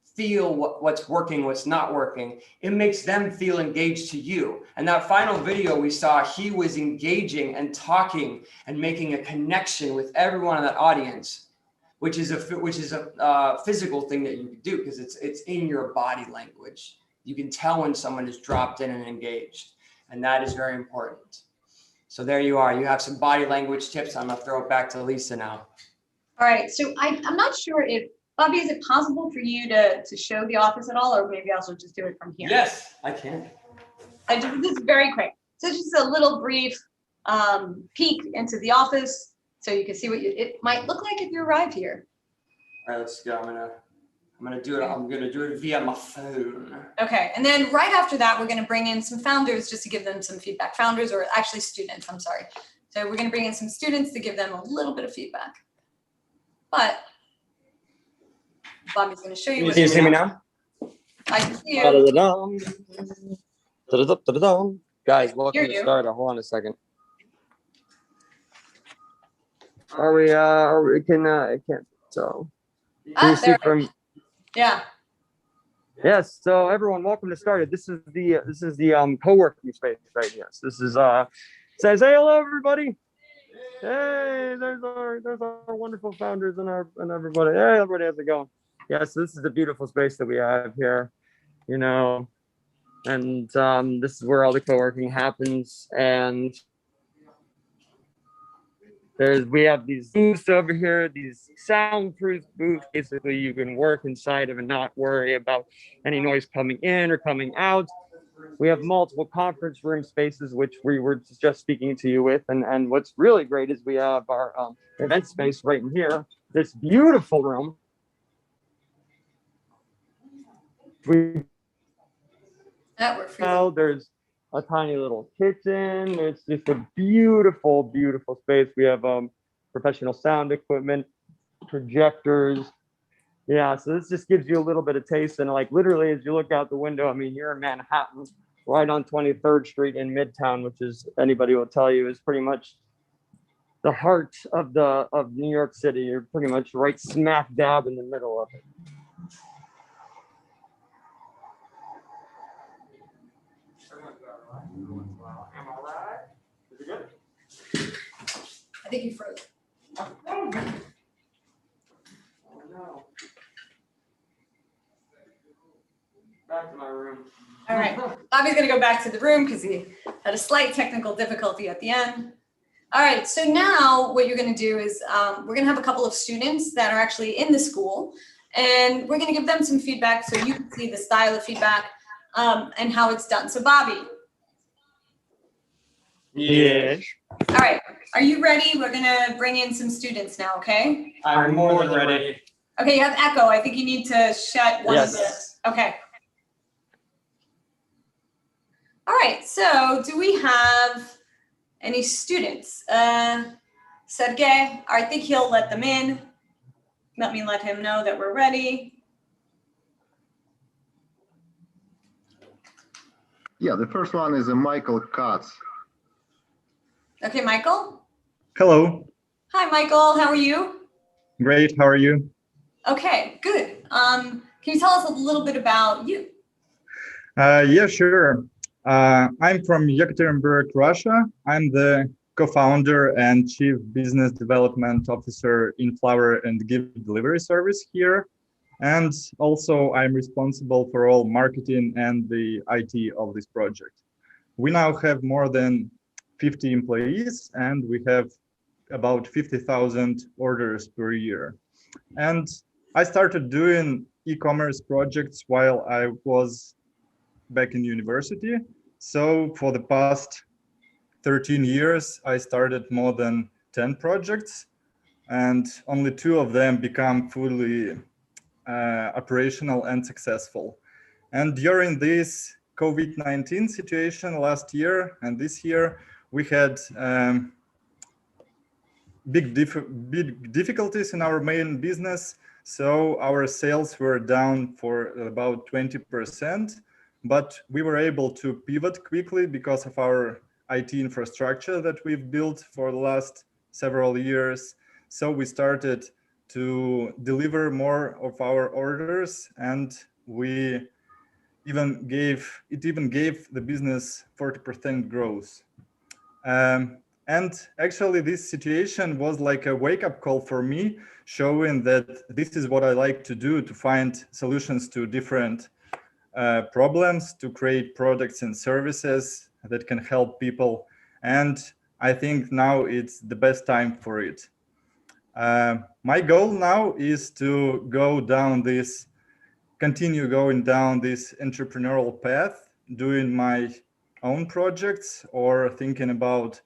feel what's working, what's not working, it makes them feel engaged to you. And that final video we saw, he was engaging and talking and making a connection with everyone in that audience, which is a physical thing that you can do, because it's in your body language. You can tell when someone is dropped in and engaged. And that is very important. So there you are. You have some body language tips. I'm going to throw it back to Lisa now. All right. So I'm not sure if, Bobby, is it possible for you to show the office at all, or maybe I'll just do it from here? Yes, I can. This is very quick. So just a little brief peek into the office, so you can see what it might look like if you arrive here. All right, let's go. I'm gonna do it via my phone. Okay, and then right after that, we're gonna bring in some founders just to give them some feedback. Founders, or actually students, I'm sorry. So we're gonna bring in some students to give them a little bit of feedback. But Bobby's gonna show you. Can you see me now? I can see you. Guys, welcome to start. Hold on a second. I can't tell. Can you see from? Yeah. Yes. So everyone, welcome to Started. This is the co-working space right here. So this is says, hey, hello everybody. Hey, there's our wonderful founders and everybody. Hey, everybody, how's it going? Yes, this is the beautiful space that we have here, and this is where all the co-working happens. And we have these booths over here, these soundproof booths. Basically, you can work inside of and not worry about any noise coming in or coming out. We have multiple conference room spaces, which we were just speaking to you with. And what's really great is we have our event space right in here, this beautiful room. That worked for you. There's a tiny little kitchen. It's just a beautiful, beautiful space. We have professional sound equipment, projectors. Yeah, so this just gives you a little bit of taste. And like literally, as you look out the window, I mean, you're in Manhattan, right on 23rd Street in Midtown, which is, anybody will tell you, is pretty much the heart of New York City. You're pretty much right smack dab in the middle of it. I think you froze. Oh no. Back to my room. All right, Bobby's gonna go back to the room because he had a slight technical difficulty at the end. All right, so now what you're gonna do is we're gonna have a couple of students that are actually in the school, and we're gonna give them some feedback so you can see the style of feedback and how it's done. So Bobby. Yeah. All right, are you ready? We're gonna bring in some students now, okay? I'm more than ready. Okay, you have echo. I think you need to shut one of the, okay. All right, so do we have any students? Sergey, I think he'll let them in. Let me let him know that we're ready. Yeah, the first one is Michael Katz. Okay, Michael. Hello. Hi, Michael. How are you? Great. How are you? Okay, good. Can you tell us a little bit about you? Yeah, sure. I'm from Yekaterinburg, Russia. I'm the co-founder and chief business development officer in Flower and Gift Delivery Service here. And also I'm responsible for all marketing and the IT of this project. We now have more than 50 employees and we have about 50,000 orders per year. And I started doing e-commerce projects while I was back in university. So for the past 13 years, I started more than 10 projects and only 2 of them become fully operational and successful. And during this COVID-19 situation last year and this year, we had big difficulties in our main business. So our sales were down for about 20%, but we were able to pivot quickly because of our IT infrastructure that we've built for the last several years. So we started to deliver more of our orders, and it even gave the business 40% growth. And actually this situation was like a wake-up call for me, showing that this is what I like to do, to find solutions to different problems, to create products and services that can help people. And I think now it's the best time for it. My goal now is to continue going down this entrepreneurial path, doing my own projects or thinking about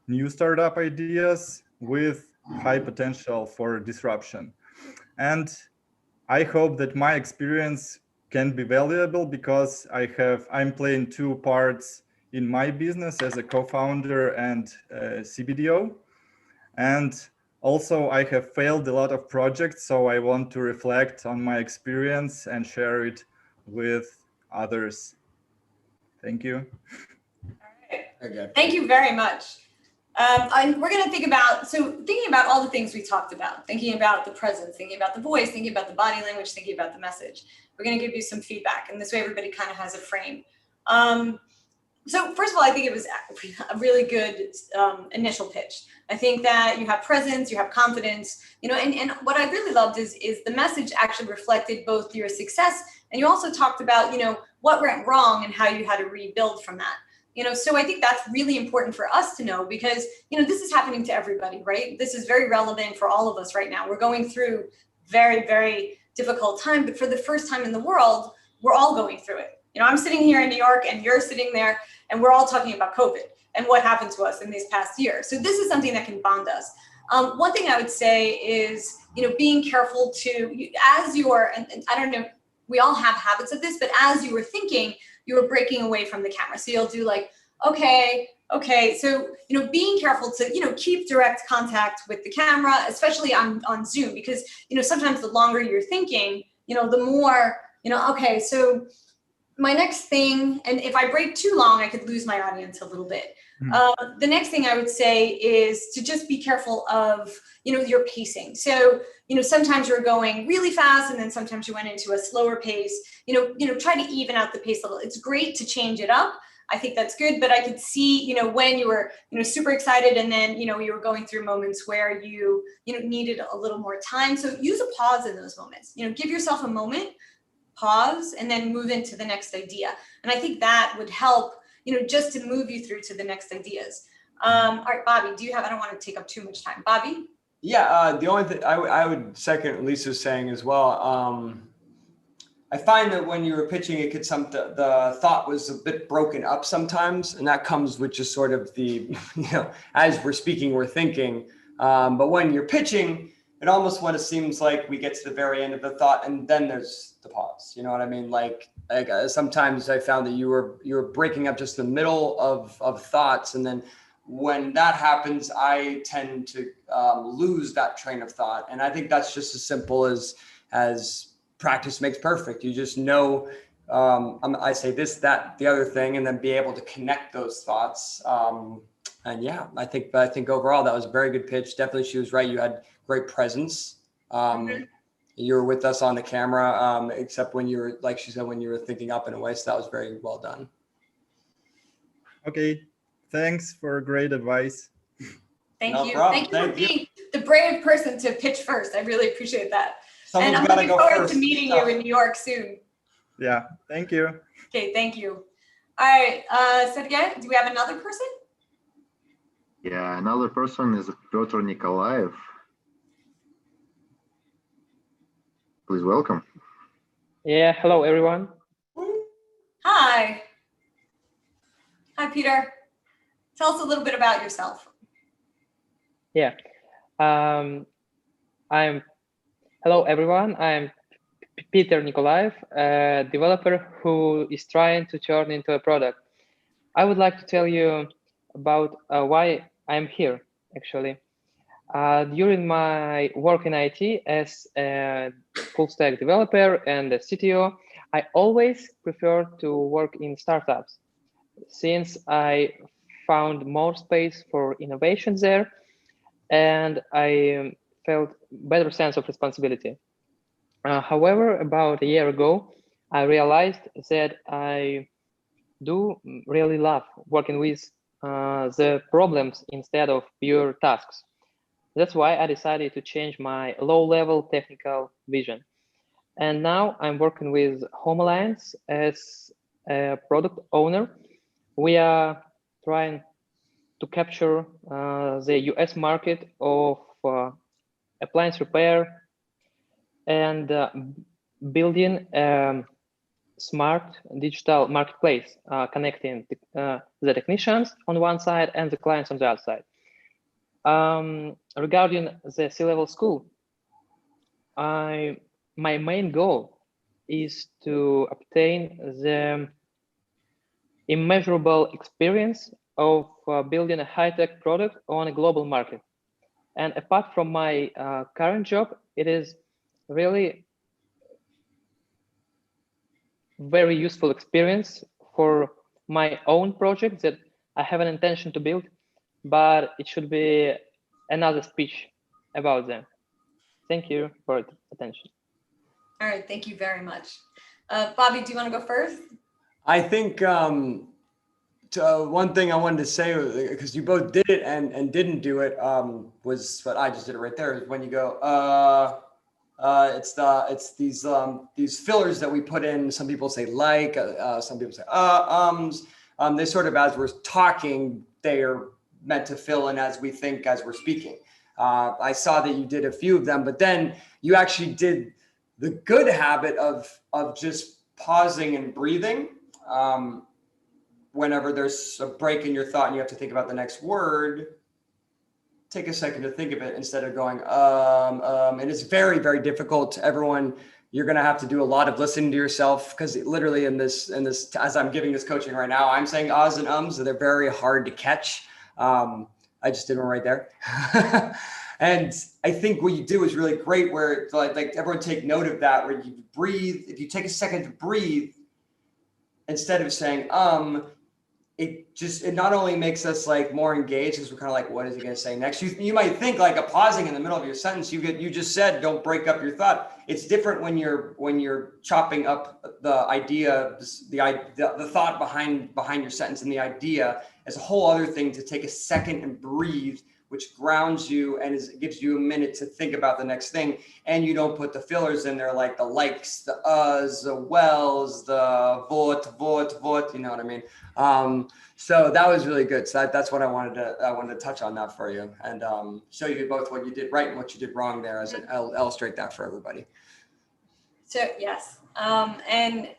new startup ideas with high potential for disruption. And I hope that my experience can be valuable because I'm playing 2 parts in my business as a co-founder and CBDO. And also I have failed a lot of projects, so I want to reflect on my experience and share it with others. Thank you. All right. Okay. Thank you very much. We're going to thinking about all the things we talked about, thinking about the presence, thinking about the voice, thinking about the body language, thinking about the message. We're going to give you some feedback, and this way everybody kind of has a frame. So first of all, I think it was a really good initial pitch. I think that you have presence, you have confidence, and what I really loved is the message actually reflected both your success, and you also talked about, what went wrong and how you had to rebuild from that. So I think that's really important for us to know because, this is happening to everybody, right? This is very relevant for all of us right now. We're going through very, very difficult time, but for the first time in the world, we're all going through it. I'm sitting here in New York and you're sitting there and we're all talking about COVID and what happened to us in these past years. So this is something that can bond us. One thing I would say is, being careful as you are, and I don't know, we all have habits of this, but as you were thinking, you were breaking away from the camera. So you'll do like, okay, so, being careful to, keep direct contact with the camera, especially on Zoom, because, sometimes the longer you're thinking, the more, okay, so my next thing, and if I break too long, I could lose my audience a little bit. The next thing I would say is to just be careful of, your pacing. So, sometimes you're going really fast and then sometimes you went into a slower pace, try to even out the pace a little. It's great to change it up. I think that's good, but I could see, when you were, super excited and then, you were going through moments where you, needed a little more time. So use a pause in those moments, give yourself a moment, pause, and then move into the next idea. And I think that would help, just to move you through to the next ideas. All right, Bobby, do you have, I don't want to take up too much time. Bobby? Yeah, the only thing I would second what Lisa's saying as well. I find that when you were pitching, it could the thought was a bit broken up sometimes, and that comes with just sort of the, as we're speaking, we're thinking. But when you're pitching, it almost seems like we get to the very end of the thought, and then there's the pause. You know what I mean? Like sometimes I found that you were breaking up just the middle of thoughts, and then when that happens, I tend to lose that train of thought. And I think that's just as simple as practice makes perfect. You just know, I say this, that, the other thing, and then be able to connect those thoughts. And yeah, I think overall that was a very good pitch. Definitely, she was right. You had great presence. You were with us on the camera, except when you were, like she said, when you were thinking up in a way. So that was very well done. Okay, thanks for great advice. Thank No you. problem. Thank you for being the brave person to pitch first. I really appreciate that. Someone's and I'm looking forward to meeting you in New York soon. Yeah, thank you. Okay, thank you. All right, so again, do we have another person? Yeah, another person is Piotr Nikolaev. Please welcome. Yeah, hello everyone. Hi. Hi, Peter. Tell us a little bit about yourself. Yeah, hello everyone. I'm Peter Nikolaev, a developer who is trying to turn into a product. I would like to tell you about why I'm here, actually. During my work in IT as a full stack developer and a CTO, I always preferred to work in startups since I found more space for innovation there and I felt better sense of responsibility. However, about a year ago, I realized that I do really love working with the problems instead of pure tasks. That's why I decided to change my low-level technical vision. And now I'm working with Home Alliance as a product owner. We are trying to capture the US market of appliance repair and building a smart digital marketplace connecting the technicians on one side and the clients on the other side. Regarding the C-level school, my main goal is to obtain the immeasurable experience of building a high-tech product on a global market. And apart from my current job, it is really very useful experience for my own project that I have an intention to build, but it should be another speech about them. Thank you for the attention. All right, thank you very much. Bobby, do you want to go first? I think one thing I wanted to say, because you both did it and didn't do it, was what I just did it right there. Is when you go, it's these fillers that we put in. Some people say like, some people say they sort of, as we're talking, they are meant to fill in as we think, as we're speaking. I saw that you did a few of them, but then you actually did the good habit of just pausing and breathing. Whenever there's a break in your thought and you have to think about the next word, take a second to think of it instead of going, and it's very, very difficult. Everyone, You're going to have to do a lot of listening to yourself, because literally in this, as I'm giving this coaching right now, I'm saying ahs and ums, so they're very hard to catch. I just did one right there. And I think what you do is really great, where like everyone take note of that, where you breathe. If you take a second to breathe, instead of saying, it not only makes us like more engaged, because we're kind of like, what is he going to say next? You might think like a pausing in the middle of your sentence. You just said, don't break up your thought. It's different when you're chopping up the idea, the thought behind your sentence, and the idea as a whole other thing, to take a second and breathe, which grounds you and gives you a minute to think about the next thing. And you don't put the fillers in there, like the likes, the uhs, the wells, the vot, you know what I mean? So that was really good. So that's what I wanted to touch on that for you, and show you both what you did right and what you did wrong there, as I'll illustrate that for everybody. So yes, and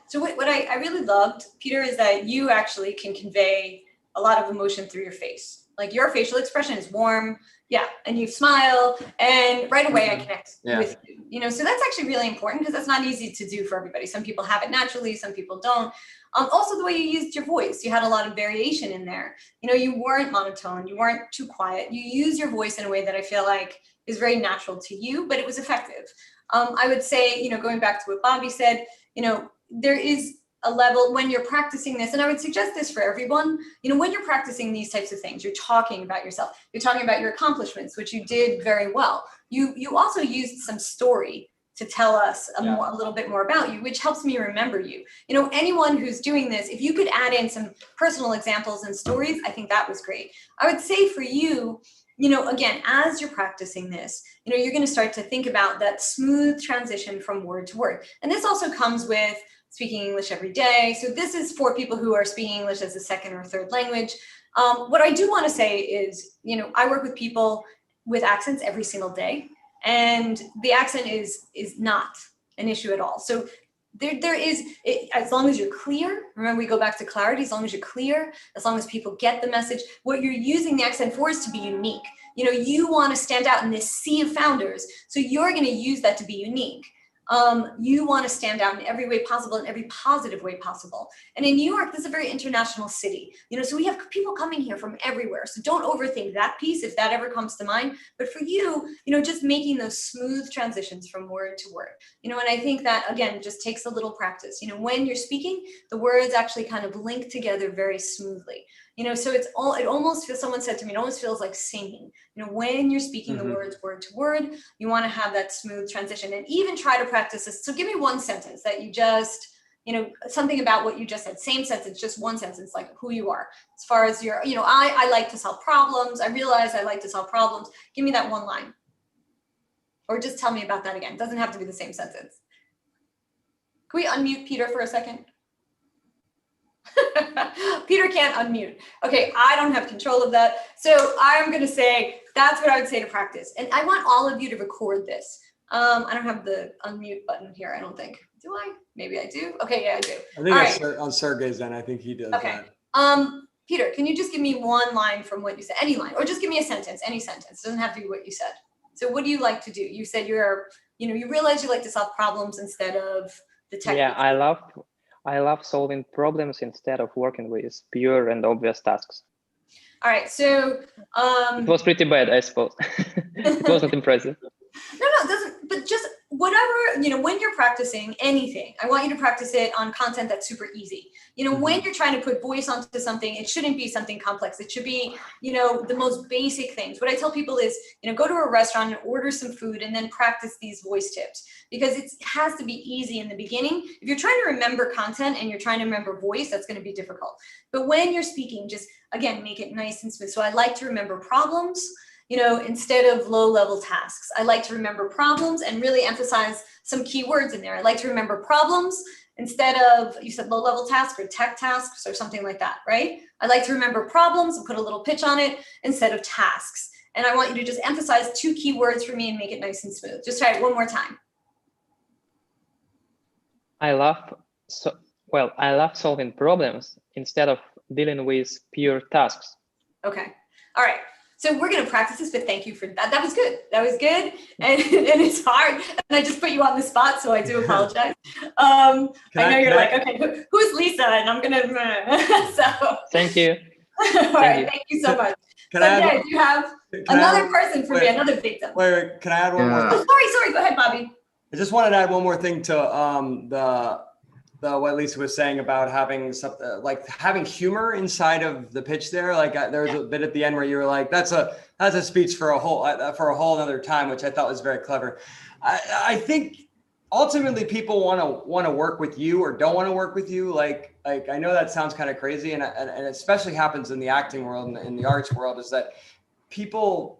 so what I really loved, Peter, is that you actually can convey a lot of emotion through your face. Like your facial expression is warm, yeah, and you smile, and right away I connect with you. You know, so that's actually really important, because that's not easy to do for everybody. Some people have it naturally, some people don't. Also, the way you used your voice, you had a lot of variation in there. You know, you weren't monotone, you weren't too quiet. You use your voice in a way that I feel like is very natural to you, but it was effective. I would say, you know, going back to what Bobby said, you know, there is a level when you're practicing this, and I would suggest this for everyone, you know, when you're practicing these types of things, you're talking about yourself, you're talking about your accomplishments, which you did very well. You also used some story to tell us a little bit more about you, which helps me remember you. You know, anyone who's doing this, if you could add in some personal examples and stories, I think that was great. I would say for you, you know, again, as you're practicing this, you know, you're going to start to think about that smooth transition from word to word. And this also comes with speaking English every day. So this is for people who are speaking English as a second or third language. What I do want to say is, you know, I work with people with accents every single day, and the accent is not an issue at all. So there is, as long as you're clear, remember we go back to clarity, as long as you're clear, as long as people get the message, what you're using the accent for is to be unique. You know, you want to stand out in this sea of founders, so you're going to use that to be unique. You want to stand out in every way possible, in every positive way possible. And in New York, this is a very international city, you know, so we have people coming here from everywhere. So don't overthink that piece if that ever comes to mind. But for you, you know, just making those smooth transitions from word to word, you know, and I think that, again, just takes a little practice. You know, when you're speaking, the words actually kind of link together very smoothly. You know, so it almost feels, someone said to me, it almost feels like singing. You know, when you're speaking the words word to word, you want to have that smooth transition, and even try to practice this. So give me one sentence that you just, you know, something about what you just said, same sentence, just one sentence, like who you are. As far as your, you know, I like to solve problems. I realize I like to solve problems. Give me that one line. Or just tell me about that again. It doesn't have to be the same sentence. Can we unmute Peter for a second? Peter can't unmute. Okay, I don't have control of that. So I'm going to say, that's what I would say to practice. And I want all of you to record this. I don't have the unmute button here, I don't think. Do I? Maybe I do. Okay, yeah, I do. I think on Sergey's end, I think he does that. Peter, can you just give me one line from what you said? Any line, or just give me a sentence, any sentence. It doesn't have to be what you said. So what do you like to do? You said you're, you know, you realize you like to solve problems instead of the technique. Yeah, I love solving problems instead of working with pure and obvious tasks. All right, so it was pretty bad, I suppose. It wasn't impressive. No, it doesn't. But just whatever, you know, when you're practicing anything, I want you to practice it on content that's super easy. You know, when you're trying to put voice onto something, it shouldn't be something complex. It should be, you know, the most basic things. What I tell people is, you know, go to a restaurant and order some food and then practice these voice tips, because it has to be easy in the beginning. If you're trying to remember content and you're trying to remember voice, that's going to be difficult. But when you're speaking, just, again, make it nice and smooth. So I like to remember problems, you know, instead of low-level tasks. I like to remember problems and really emphasize some key words in there. I like to remember problems instead of, you said low-level tasks or tech tasks or something like that, right? I like to remember problems and put a little pitch on it instead of tasks. And I want you to just emphasize two key words for me and make it nice and smooth. Just try it one more time. I love solving problems instead of dealing with pure tasks. Okay. All right. So we're going to practice this, but thank you for that. That was good. That was good. And it's hard. And I just put you on the spot, so I do apologize. I know you're like, okay, who's Lisa? And I'm going to, so. Thank you. All right, thank you so much. Can I add, do you have another person for me, another victim? Wait, can I add one more? Yeah. Oh, sorry, go ahead, Bobby. I just wanted to add one more thing to the what Lisa was saying about having something like having humor inside of the pitch there. Like there was a bit at the end where you were like, that's a speech for a whole another time, which I thought was very clever. I think ultimately people want to work with you or don't want to work with you. Like I know that sounds kind of crazy, and it especially happens in the acting world and in the arts world, is that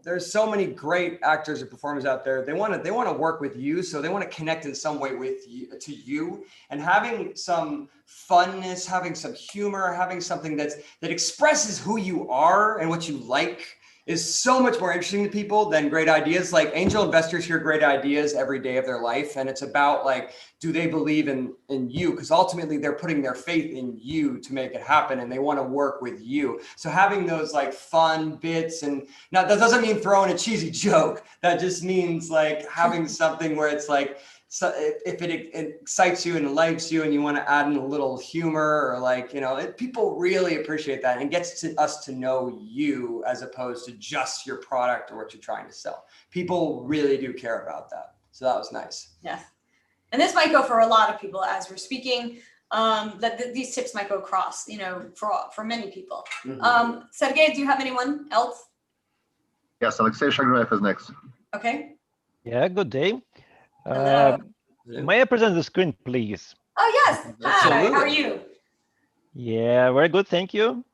there's so many great actors and performers out there. They want to work with you, so they want to connect in some way with you, and having some funness, having some humor, having something that expresses who you are and what you like is so much more interesting to people than great ideas. Like angel investors hear great ideas every day of their life, and it's about like, do they believe in you? Because ultimately they're putting their faith in you to make it happen, and they want to work with you. So having those like fun bits, and now that doesn't mean throwing a cheesy joke. That just means like having something where it's like, so if it excites you and enlightens you and you want to add in a little humor or like, people really appreciate that, and gets us to know you as opposed to just your product or what you're trying to sell. People really do care about that. So that was nice. Yes. And this might go for a lot of people as we're speaking, that these tips might go across, for many people. Mm-hmm. Sergey, do you have anyone else? Yes, Alexei Shagraev is next. Okay. Yeah, good day. Hello. May I present the screen, please? Oh, yes. Hi, Absolutely. how are you? Yeah, very good, thank you.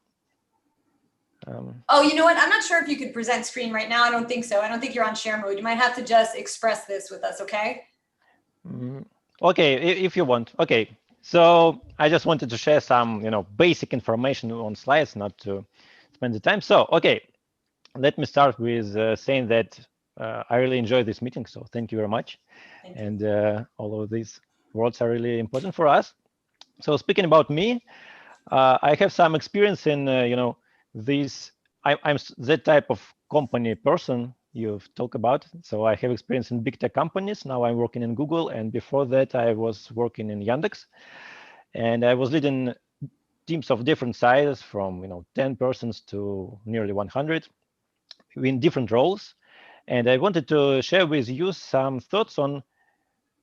Oh, you know what? I'm not sure if you could present screen right now. I don't think so. I don't think you're on share mode. You might have to just express this with us, okay? Okay, if you want. Okay, so I just wanted to share some, basic information on slides, not to spend the time. So, okay, let me start with saying that I really enjoyed this meeting, so thank you very much. And all of these words are really important for us. So speaking about me, I have some experience in, this. I'm that type of company person you've talked about. So I have experience in big tech companies. Now I'm working in Google, and before that I was working in Yandex, and I was leading teams of different sizes, from 10 persons to nearly 100, in different roles. And I wanted to share with you some thoughts on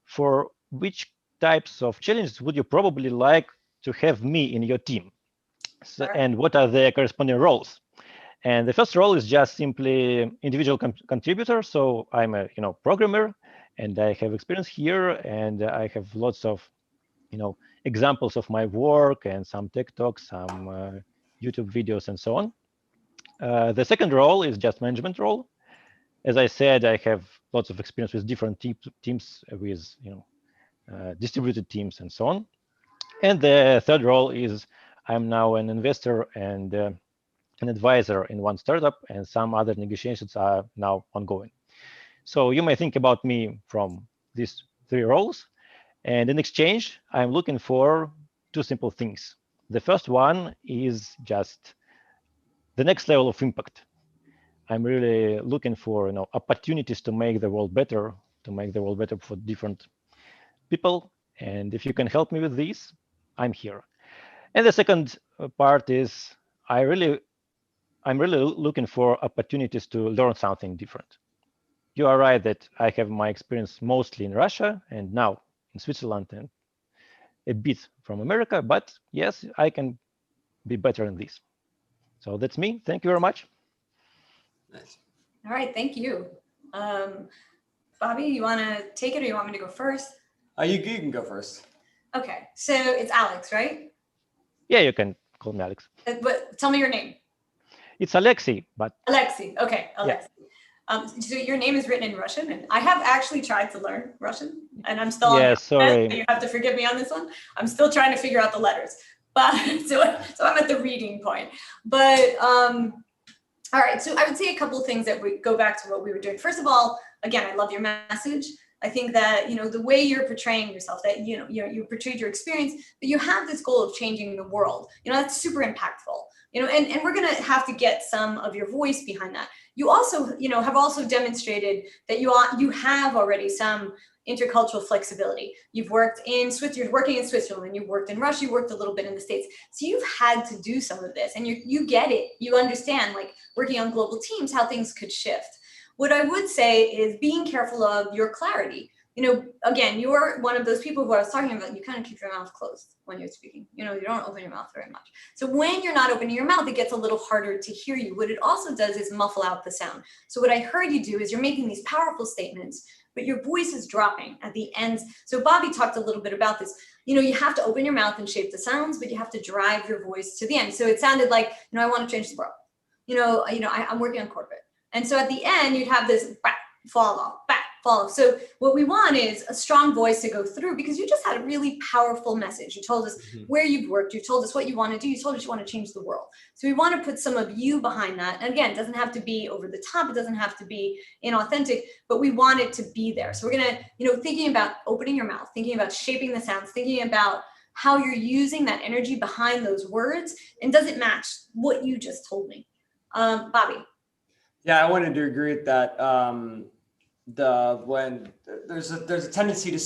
for which types of challenges would you probably like to have me in your team, and what are the corresponding roles. And the first role is just simply individual contributor. So I'm a programmer, and I have experience here, and I have lots of examples of my work and some tech talks, some YouTube videos, and so on. The second role is just management role. As I said, I have lots of experience with different teams, with distributed teams and so on. And the third role is I'm now an investor and an advisor in one startup, and some other negotiations are now ongoing. So you may think about me from these three roles. And in exchange, I'm looking for two simple things. The first one is just the next level of impact. I'm really looking for opportunities to make the world better, for different people. And if you can help me with this, I'm here. And the second part is I'm really looking for opportunities to learn something different. You are right that I have my experience mostly in Russia and now in Switzerland and a bit from America, but yes, I can be better in this. So that's me. Thank you very much. Nice. All right, thank you. Bobby, you want to take it, or you want me to go first? You can go first. Okay, so it's Alex, right? Yeah, you can call me Alex. But tell me your name. It's Alexei, but Alexei. Okay, Alexei. Yeah. So your name is written in Russian, and I have actually tried to learn Russian, and I'm still on the sorry. so you have to forgive me on this one. I'm still trying to figure out the letters, but so I'm at the reading point. But all right, so I would say a couple of things that we go back to what we were doing. First of all, again, I love your message. I think that the way you're portraying yourself, that you portrayed your experience, that you have this goal of changing the world. That's super impactful. and we're going to have to get some of your voice behind that. You also, have also demonstrated that you have already some intercultural flexibility. You've worked in Switzerland, you're working in Switzerland, you've worked in Russia, you worked a little bit in the States. So you've had to do some of this, and you get it. You understand, like working on global teams, how things could shift. What I would say is being careful of your clarity. Again, you're one of those people who I was talking about, you kind of keep your mouth closed when you're speaking. You don't open your mouth very much. So when you're not opening your mouth, it gets a little harder to hear you. What it also does is muffle out the sound. So what I heard you do is you're making these powerful statements, but your voice is dropping at the end. So Bobby talked a little bit about this. You have to open your mouth and shape the sounds, but you have to drive your voice to the end. So it sounded like, I want to change the world. I'm working on corporate. And so at the end, you'd have this back, fall off, back, fall off. So what we want is a strong voice to go through, because you just had a really powerful message. You told us where you've worked. You told us what you want to do. You told us you want to change the world. So we want to put some of you behind that. And again, it doesn't have to be over the top. It doesn't have to be inauthentic, but we want it to be there. So we're going to, thinking about opening your mouth, thinking about shaping the sounds, thinking about how you're using that energy behind those words, and does it match what you just told me? Bobby. Yeah, I wanted to agree with that. When there's a tendency to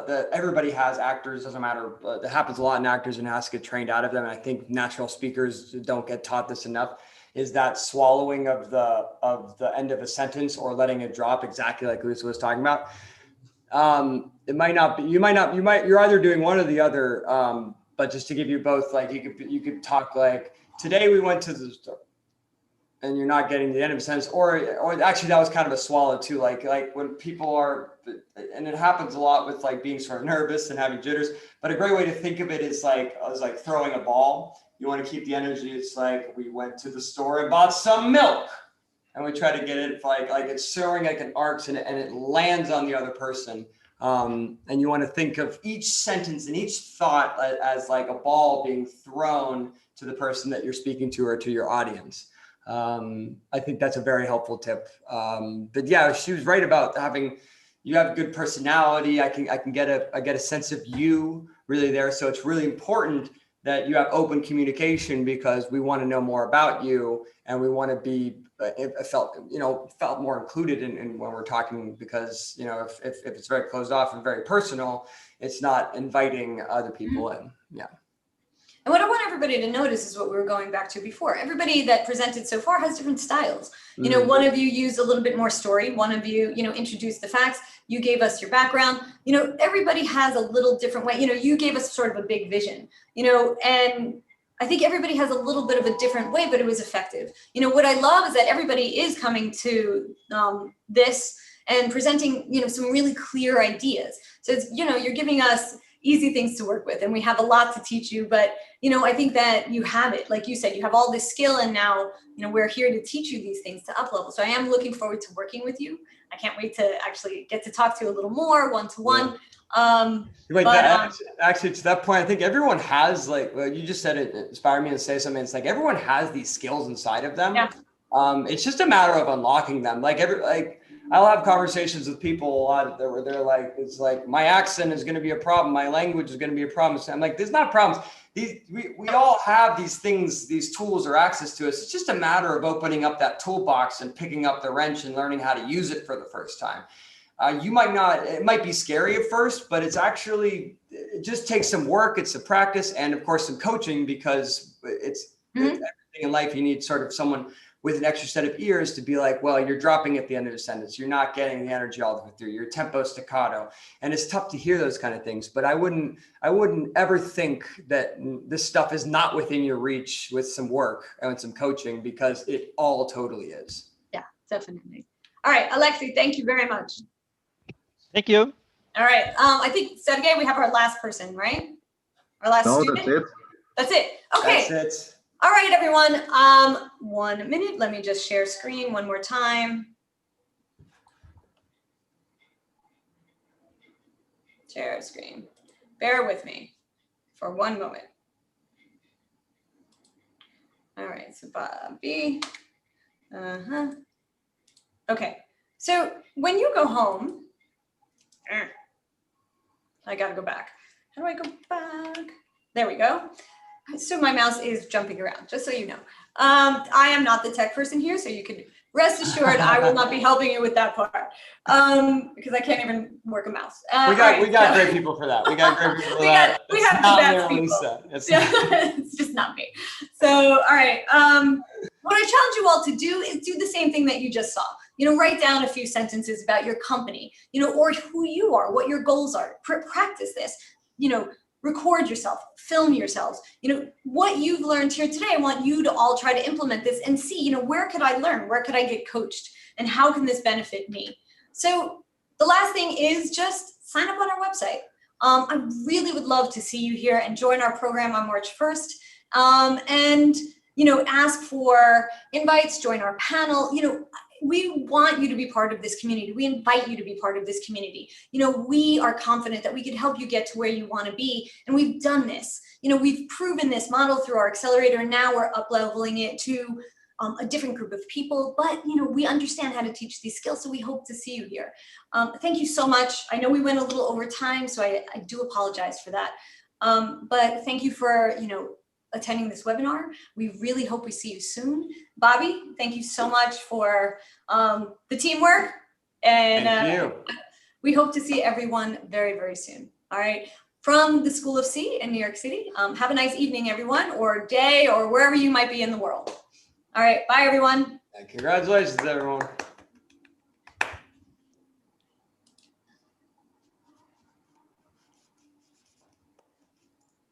that everybody has actors, doesn't matter. That happens a lot in actors and has to get trained out of them. And I think natural speakers don't get taught this enough. Is that swallowing of the end of a sentence or letting it drop, exactly like Lisa was talking about. It might not be. You're either doing one or the other. But just to give you both, like you could talk like, today we went to the store. And you're not getting the end of a sentence, or actually that was kind of a swallow too. Like when people are, and it happens a lot with like being sort of nervous and having jitters, but a great way to think of it is like throwing a ball. You want to keep the energy. It's like, we went to the store and bought some milk, and we try to get it like it's throwing like an arc, and it lands on the other person. And you want to think of each sentence and each thought as like a ball being thrown to the person that you're speaking to or to your audience. I think that's a very helpful tip. But yeah, she was right about you have good personality. I get a sense of you really there. So it's really important that you have open communication, because we want to know more about you, and we want to be felt more included in when we're talking, because if it's very closed off and very personal, it's not inviting other people in. Yeah. And what I want everybody to notice is what we were going back to before. Everybody that presented so far has different styles. One of you used a little bit more story. One of you, introduced the facts. You gave us your background. Everybody has a little different way. You gave us sort of a big vision, and I think everybody has a little bit of a different way, but it was effective. What I love is that everybody is coming to this and presenting, some really clear ideas. So it's, you're giving us easy things to work with, and we have a lot to teach you, but I think that you have it. Like you said, you have all this skill, and now we're here to teach you these things to up level. So I am looking forward to working with you. I can't wait to actually get to talk to you a little more one-to-one. Actually, to that point, I think everyone has, like you just said, it inspired me to say something. It's like everyone has these skills inside of them. Yeah. It's just a matter of unlocking them. I'll have conversations with people a lot where they're like, it's like, my accent is going to be a problem. My language is going to be a problem. So I'm like, there's not problems. We all have these things, these tools or access to us. It's just a matter of opening up that toolbox and picking up the wrench and learning how to use it for the first time. It might be scary at first, but it just takes some work. It's a practice, and of course some coaching, because it's everything in life. You need sort of someone with an extra set of ears to be like, well, you're dropping at the end of the sentence. You're not getting the energy all the way through. Your tempo staccato. And it's tough to hear those kind of things, but I wouldn't ever think that this stuff is not within your reach with some work and some coaching, because it all totally is. Yeah, definitely. All right, Alexei, thank you very much. Thank you. All right. I think, Sergey, we have our last person, right? Our last student? That's it. That's it. Okay. That's it. All right, everyone. 1 minute. Let me just share screen one more time. Share screen. Bear with me for 1 moment. All right, so Bobby. Okay, so when you go home, I gotta go back. How do I go back? There we go. So my mouse is jumping around, just so you know. I am not the tech person here, so you can rest assured I will not be helping you with that part, because I can't even work a mouse. We got great people for that. We got great people for that. We have the best people. Lisa. It's just not me. So, all right. What I challenge you all to do is do the same thing that you just saw. Write down a few sentences about your company, or who you are, what your goals are. Practice this. Record yourself, film yourselves. What you've learned here today, I want you to all try to implement this and see, where could I learn? Where could I get coached? And how can this benefit me? So the last thing is just sign up on our website. I really would love to see you here and join our program on March 1st. And ask for invites, join our panel. We want you to be part of this community. We invite you to be part of this community. We are confident that we could help you get to where you want to be. And we've done this. We've proven this model through our accelerator. And now we're up-leveling it to a different group of people. But, we understand how to teach these skills. So we hope to see you here. Thank you so much. I know we went a little over time, so I do apologize for that. But thank you for, attending this webinar. We really hope we see you soon. Bobby, thank you so much for the teamwork. And thank you. We hope to see everyone very, very soon. All right. From the School of C in New York City. Have a nice evening, everyone, or day, or wherever you might be in the world. All right. Bye, everyone. And congratulations, everyone.